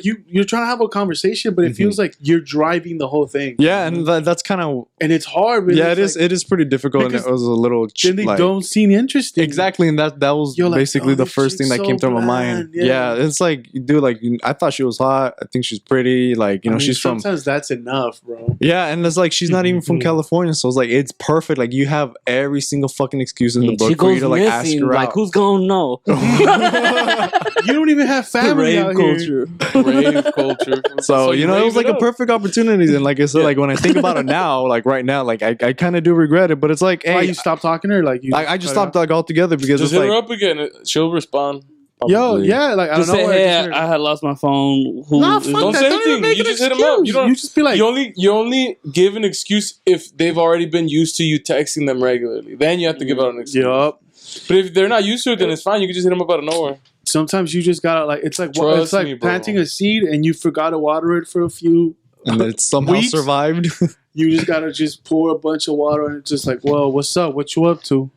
you're trying to have a conversation, but it feels like you're driving the whole thing. Yeah, and that's kind of and it's hard. But yeah. it's It is pretty difficult, and because it was a little. Then they like, don't seem interesting. Exactly, and that was You're like, basically oh, the this first thing chick's that came so through my mind. bland, yeah. It's like, dude, like I thought she was hot. I think she's pretty. Like you know, I mean, she's from sometimes that's enough, bro. yeah, and it's like she's not even from California, so it's like it's perfect. Like you have every single fucking excuse in the She book for goes you to like ask missing. her Like, out. who's gonna know? You don't even have family Rave out culture. rave culture. So you know, it was like a perfect. perfect opportunity. And like I said, like when I think about it now, like right now, like I kind of do regret it. But it's like, here. Why hey, you stop talking to her? Like you I just cut stopped it like altogether because Just it's hit her like, up again. She'll respond. off? Yo, probably. yeah, like I Just don't say, know. hey, I had lost my phone. Who Nah, is- fuck Don't that. say Don't even anything. make You an just hit 'em up. excuse. You don't- You just be like, You only give an excuse if they've already been used to you texting them regularly. Then you have to give out an excuse. yup. But if they're not used to it, then it's fine. You can just hit them up out of nowhere. Sometimes you just gotta like it's like it's Trust like me, bro. planting a seed and you forgot to water it for a few. and it somehow Weeks? survived. You just gotta just pour a bunch of water and it's just like, whoa, what's up? What you up to?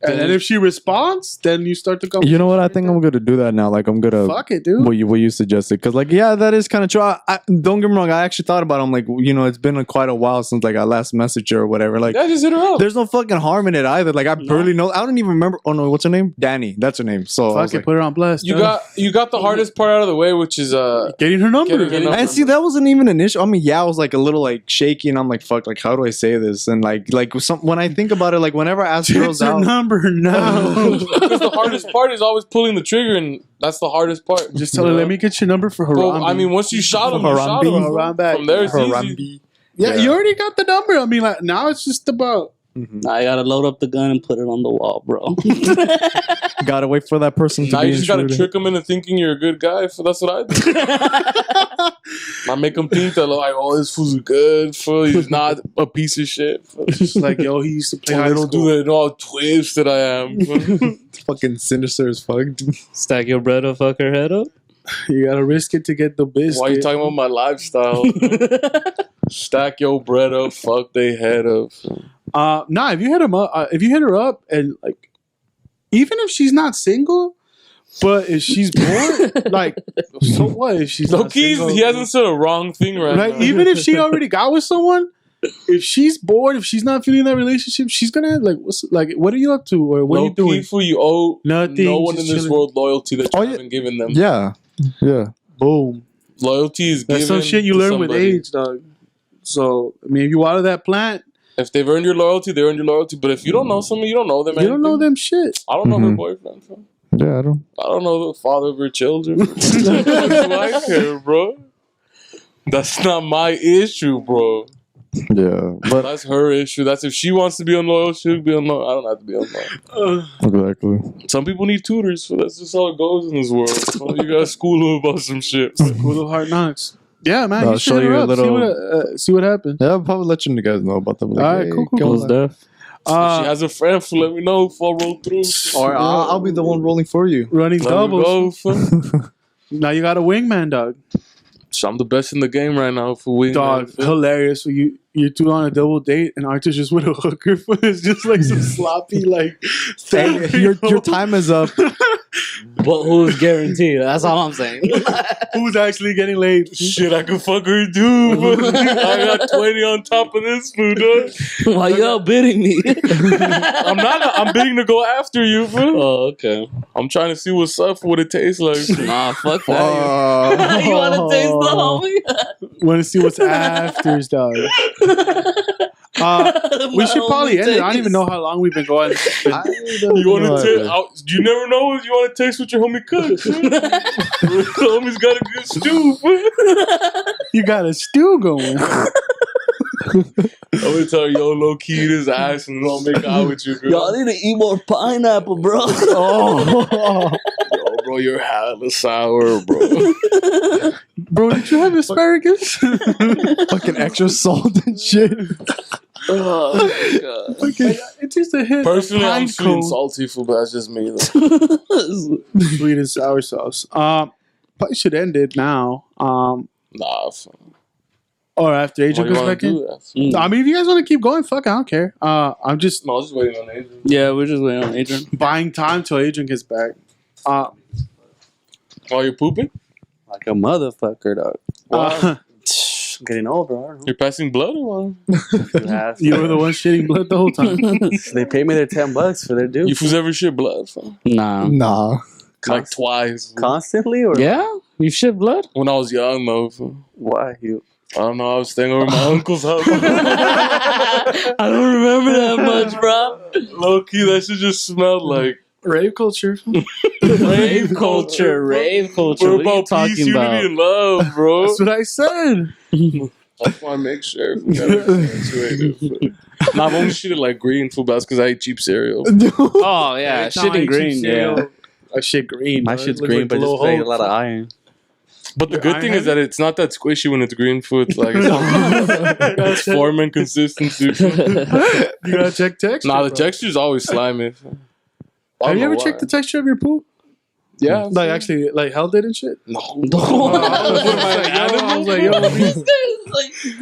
And then if she responds, then you start to come. You know what? I think I'm gonna do that now. Like I'm gonna Fuck it, dude. what you suggested, because like that is kind of true. I don't get me wrong. I actually thought about it. I'm like, it's been quite a while since like I last messaged her or whatever. Like, Yeah, just hit her up. there's no fucking harm in it either. Like I barely know. I don't even remember. Oh no, what's her name? Danny. That's her name. So I Fuck was it, like, put her on blast. You got the hardest part out of the way, which is getting her number. Getting her number. and see, that wasn't even an issue. I mean, I was like a little like shaky, and I'm like, fuck, like how do I say this? And like when I think about it, like whenever I ask girls Get her out, number now. because the hardest part is always pulling the trigger, and that's the hardest part. Just tell her, let me get your number for Harambe. Well, I mean, once you shot him, you shot him. Harambe. From there, it's easy. Harambe. Yeah, you already got the number. I mean, like now it's just about. I gotta load up the gun and put it on the wall, bro. Gotta wait for that person to Now be you just gotta intruded. trick them into thinking you're a good guy. That's what I do. I make them think that like, oh, this fool's good. Fool, he's not a piece of shit. Fool. Just like, yo, he used to play high They don't school. do that. All twisted I am. Fool. Fucking sinister as fuck. dude. Stack your bread up, fuck her head up. You gotta risk it to get the biscuit. Why are you talking about my lifestyle? Stack your bread up, fuck they head up. Nah, if you hit him up, if you hit her up, and like, even if she's not single, but if she's bored, like, so what if she's No not keys, single? he hasn't said a wrong thing right Right? now. Even if she already got with someone, if she's bored, if she's not feeling that relationship, she's gonna like, what are you up to, or what are you doing? Key for you owe Nothing, no one in just this chilling. world loyalty that you Oh, yeah. haven't given them. Yeah. Boom. Loyalty is That's given some shit you to learn with somebody. age, dog. So I mean, if you water that plant, If they've earned your loyalty, they earned your loyalty. But if you don't know someone, you don't know them. you don't know anything. them shit. I don't know her Mhm. boyfriend. Fam. Yeah, I don't. I don't know the father of her children. What do I care, bro? That's not my issue, bro. Yeah, but That's her issue. That's if she wants to be unloyal, she'll be unloyal. I don't have to be unloyal. exactly. Some people need tutors, so that's just how it goes in this world. So you gotta school them about some shit. Cool hard knocks. Yeah, man. I'll you show should hit you her a up. little- See what happens. Yeah, I'll probably let you guys know about that. Like, All right, cool, cool, go cool. Who's deaf? If she has a friend, so let me know if I roll through. Or I'll be the one rolling for you. Running Let me doubles. go, fool. Now you got a wingman, dog. So I'm the best in the game right now for wing. Dog, hilarious. So you're two on a double date, and Arthur's just with a hooker. It's just like some sloppy, like. Hey, your time is up. But who's guaranteed? That's all I'm saying. Who's actually getting laid? Shit, I can fuck her too. But I got 20 on top of this food, dog. Why you outbidding me? I'm not. I'm bidding to go after you, fool. Oh, okay. I'm trying to see what's up, what it tastes like. Nah, fuck that. You want to taste the homie? Want to see what's afters, dog. We should probably end it. I don't even know how long we've been going. You want to taste? You never know what you want to taste what your homie cooks. Homie's got a good stew. Fool. You got a stew going. I'm gonna tell you, yo, low key, eat his ass and don't make out with you, girl. Y'all need to eat more pineapple, bro. Oh, Yo, bro, you're hella sour, bro. bro, did you have asparagus? Fucking extra salt and shit. Oh, my God. Okay, it's just a hit. Personally, I'm Pine sweet and cone. salty, fool, but that's just me, though. Sweet and sour sauce. Probably should end it now. Nah, fool. Or after Why Adrian you goes wanna back in. do that, fool? I mean, if you guys want to keep going, fuck, I don't care. I'm just No, I was just waiting on Adrian. Yeah, we're just waiting on Adrian. buying time till Adrian gets back. While you're pooping? Like a motherfucker, dog. Uh, I'm getting older, I don't You're passing blood or what? know. you were the one shitting blood the whole time. They pay me their $10 for their due. You fools ever shit blood, fool? Nah. Nah. Like twice. Constantly or? Yeah? You shit blood? When I was young, though, fool. Why? You? I don't know, I was staying over at my uncle's house. I don't remember that much, bro. Low key, that shit just smelled like. Rave culture. Rave culture. Rave culture. We're What are you about peace, talking unity, about? and love, bro. That's what I said. That's why I make sure. We gotta accentuate it. Nah, I've only shitted like green food, but that's because I eat cheap cereal. Oh, yeah. Every time Shit I in eat green, cereal, yeah. I shit green. My bro. shit's It looks green, like but Glow it's like a Hulk. lot of iron. But the Your good iron thing is that it's not that squishy when it's green food. It's like it's form and consistency. You gotta check texture. Nah, the bro. texture's always slimy. Have you ever checked the texture of your poop? Yeah. Like actually, like held it and shit. No. I was like,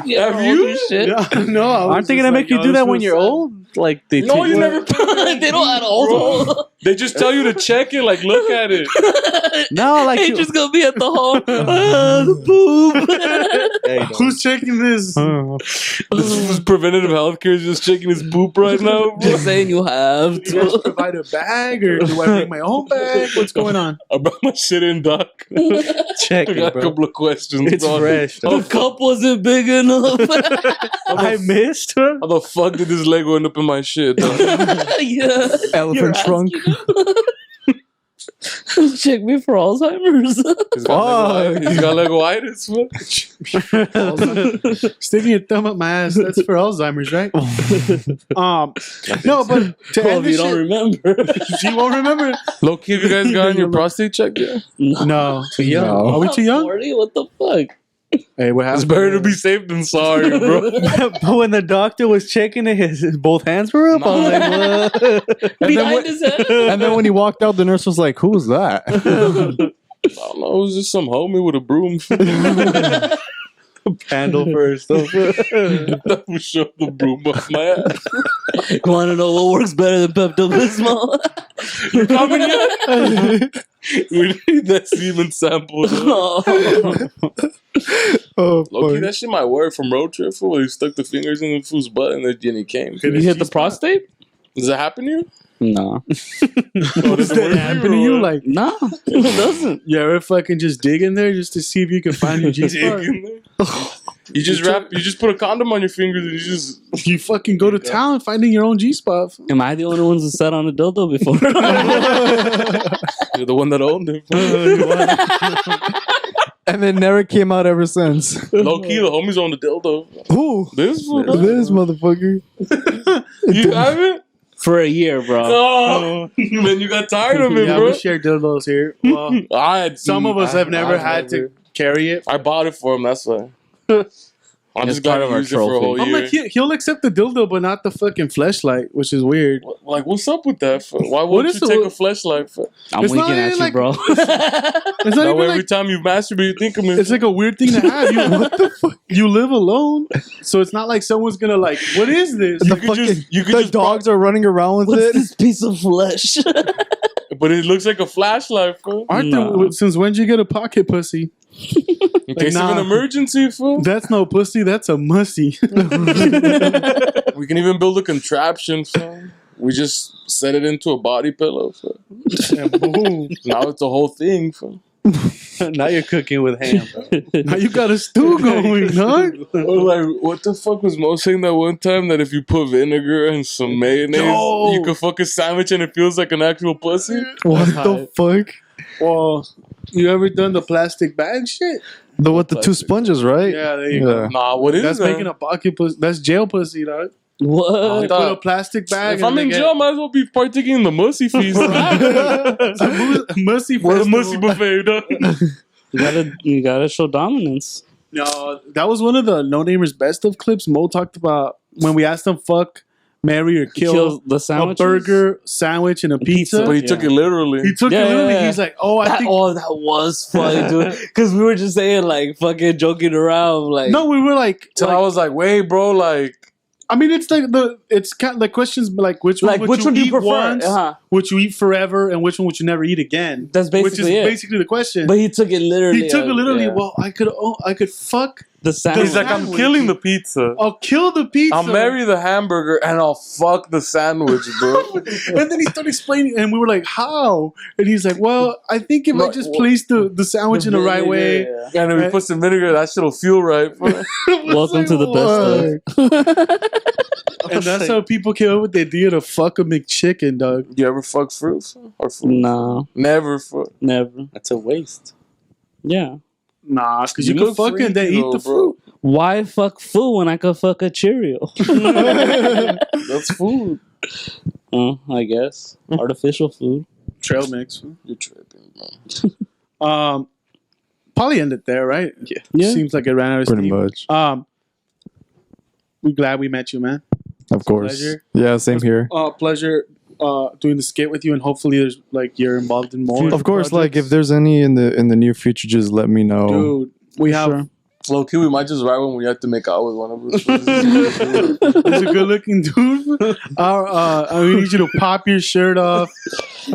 yo, Have you? Shit. no, Aren't they gonna make you do that when you're old? Like they No, you never. they don't add all. They just tell you to check it. Like, look at it. No, like It's just gonna be at the home. The poop. Who's checking this? This is preventative healthcare is just checking his poop right now. Bro. Just saying you have Do you guys to. provide a bag or do I bring my own bag? What's going on? I brought my shit in, Doc. check I got it, a bro. couple of questions. It's dog. fresh. The cup wasn't big enough. I missed her. How the fuck did this Lego end up in my shit? Dog? Yeah. Elephant trunk. Check me for Alzheimer's. He's got Legoitis. Sticking your thumb up my ass. That's for Alzheimer's, right? No, but to Well, end if you this don't shit, remember. you won't remember. Low key, have you guys gotten your prostate checked yet? No. Too young. No. Are we too young? 40? What the fuck? Hey, what It's happened? better to be safe than sorry, bro. But when the doctor was checking it, his both hands were up. I was like, what? Behind his head? And then when he walked out, the nurse was like, "Who was that?" I don't know. It was just some homie with a broom. Handle first. That would shove the broom up my ass. You want to know what works better than Pepto-Bismol? You coming yet? We need that semen sample. Oh, Low key, that shit might work from road trip for where he stuck the fingers in the fool's butt and then he came. You hit the prostate? Does that happen to you? No. Oh, does it work Happen for to you? or what? Like, No, it doesn't. you ever fucking just dig in there just to see if you can find your G Dig spot? in there? You just put a condom on your fingers and you just You fucking go to town finding your own G spot. Am I the only one who sat on a dildo before? you're the one that owned it. and then never came out ever since. Low key, the homies own the dildo. Who? This fool. This motherfucker. You haven't? For a year, bro. Oh, man, you got tired of it, Yeah, bro. we share dildos here. Well, some of us have never had to carry it. I bought it for him. That's why. I'm It's just glad part of I our used it for a trophy. whole I'm year. like, he'll accept the dildo, but not the fucking fleshlight, which is weird. Like, what's up with that? Why What wouldn't is you the- take a fleshlight? For? I'm It's not winking at even you, like- bro. It's not That even way, every like time you masturbate, you think of me. it's like a weird thing to have. You what the fuck? You live alone, so it's not like someone's gonna like. What is this? you could The just dogs are running around with What's it. this piece of flesh? but it looks like a flashlight, fool. Aren't Nah. there? Since when did you get a pocket pussy? In case of nah. an emergency, fool. That's no pussy. That's a mussy. We can even build a contraption, fool. We just set it into a body pillow, fool. And boom. Now it's a whole thing, fool. Now you're cooking with ham, bro. Now you got a stew going, huh? Or like, what the fuck was Mo saying that one time that if you put vinegar and some mayonnaise, Yo. you could fuck a sandwich and it feels like an actual pussy? What That's the fuck? Well, you ever done the plastic bag shit? The with the two sponges, right? Yeah, there you go. Nah, what is That's that? making a pocket pussy. That's jail pussy, dog. What? They put a plastic bag. If I'm in jail, I might as well be partaking in the mussy feast. it's a mussy Where's the festival. mussy buffet, dog? You gotta show dominance. No, that was one of the No Namers best of clips. Mo talked about when we asked him fuck, marry, or kill Kill the a sandwiches? burger, sandwich, and a pizza. But he took it literally. He took Yeah, it literally. yeah, yeah. He's like, oh, I think. That was funny, dude. Because we were just saying, like, fucking joking around. Like, No, we were like, Till I was like, wait, bro, like, I mean, it's like it's kind of like questions like which one like would which you one do eat you prefer? once, which you eat forever, and which one would you never eat again? That's which is basically it. basically the question. But he took it literally. He took it literally. yeah. Well, I could fuck. The sandwich. he's like, I'm sandwich. killing the pizza. I'll kill the pizza. I'll marry the hamburger and I'll fuck the sandwich, bro. And then he started explaining, and we were like, "How?" And he's like, "Well, I think if I No, just well, place the sandwich in the right way." Yeah. And if we put some vinegar, that shit'll feel right. Bro. Welcome to the best of. And that's how people came up with the idea to fuck a McChicken, dog. You ever fuck fruit? Or fruit? No, Never fuck. never. That's a waste. Yeah. Nah, because you You could look fuck it and then freaky eat though, the bro. fruit. Why fuck food when I could fuck a Cheerio? That's food. I guess artificial food. Trail mix. You're tripping, man. Probably ended there, right? Yeah. Seems like it ran out of Pretty steam. much. We're glad we met you, man. Of course. pleasure. Yeah, same here. Pleasure doing the skit with you, and hopefully there's like you're involved in more. Of course, like if there's any in the near future, just let me know. Dude, we have Sure. Low key, we might just ride when we have to make out with one of us. He's a good looking dude. We need you to pop your shirt off.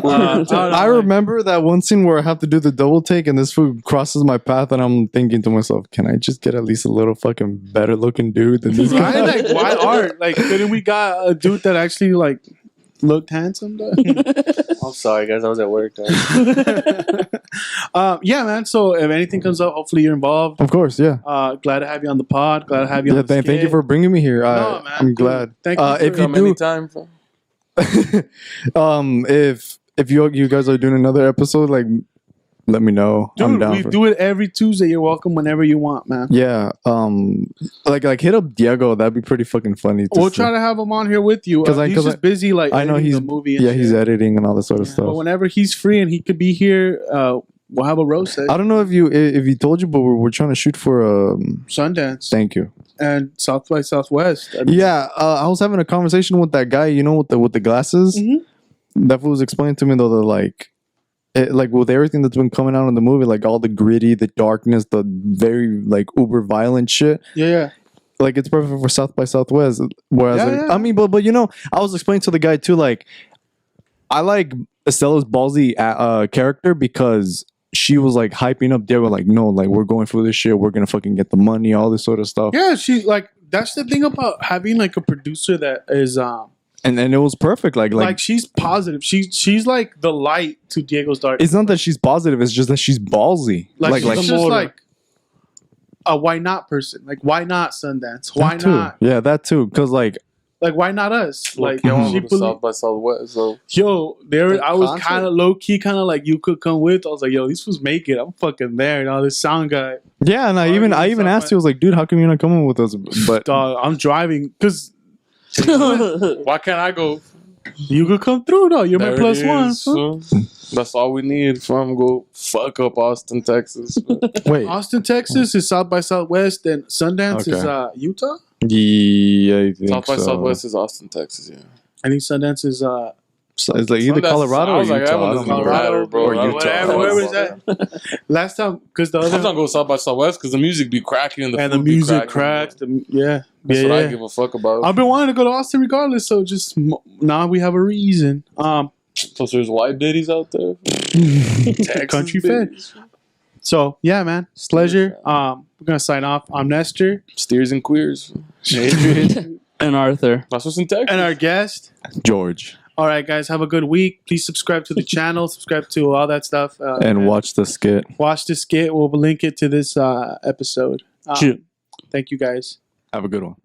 I remember that one scene where I have to do the double take and this food crosses my path and I'm thinking to myself, can I just get at least a little fucking better looking dude than this guy? Right? Like, why art? Like, couldn't we got a dude that actually like looked handsome? Though? I'm sorry, guys. I was at work. Yeah, man. So if anything comes up, hopefully you're involved. Of course, yeah. Glad to have you on the pod. Glad to have you on the Thank you skit. for bringing me here. No, man, I'm dude. glad. Thank you for if you Come do, anytime. Bro. if you guys are doing another episode, like, let me know. I'm Dude, down we for do it every Tuesday. You're welcome whenever you want, man. Yeah. Like hit up Diego. That'd be pretty fucking funny. We'll try to have him on here with you. He's just busy, like I know editing he's the movie. And he's shit. editing and all that sort of But stuff. whenever he's free and he could be here, we'll have a roast. I don't know if he told you, but we're trying to shoot for Sundance Thank you. and South by Southwest. I mean, Yeah, I was having a conversation with that guy. You know, with the glasses. Mhm. That fool was explaining to me though that like with everything that's been coming out in the movie, like all the gritty, the darkness, the very like uber violent shit. yeah. Like it's perfect for South by Southwest. Whereas, Yeah. I mean, but you know, I was explaining to the guy too. Like, I like Estella's ballsy character because she was like hyping up Diego, like, no, like we're going for this shit. We're gonna fucking get the money, all this sort of stuff. Yeah, she like that's the thing about having like a producer that is And it was perfect. like she's positive. She's like the light to Diego's dark. It's not that she's positive. It's just that she's ballsy. Like she's just more- like a why not person. Like why not Sundance? Why that too. not? Yeah, that too. Because like Why not us? Like I want she to go to South by Southwest. So there. I was concert? kind of low key, kind of like you could come with. I was like, yo, this was make it. I'm fucking there. And all this sound guy, yeah, and I even asked you, I was like, dude, how come you're not coming with us? But dog. I'm driving because why can't I go? you could come through though. You're There my it plus is, one. so that's all we need. From go fuck up Austin, Texas. wait, Austin, Texas is South by Southwest, and Sundance is Okay. Utah. yeah, I think South by so. Southwest is Austin, Texas. Yeah. I think Sundance is So it's like either Sundance- Colorado I or was like, Utah. that one I doesn't don't know. matter, bro. Or I- Utah. whatever. Where was that? Last time, because the I'm other not go South by Southwest because the music be cracking and the and the food be music cracking. cracks. Yeah, That's yeah, what I yeah. give a fuck about. I've been wanting to go to Austin regardless, so just now we have a reason. Plus, there's white ditties out there. Country fed. So yeah, man, it's pleasure. We're gonna sign off. I'm Nestor, Steers and queers. Adrian, And Arthur. That's what's in Texas. and our guest. George. All right, guys, have a good week. Please subscribe to the channel, subscribe to all that stuff, And watch the skit. watch the skit. We'll link it to this episode. Shoot. Thank you, guys. Have a good one.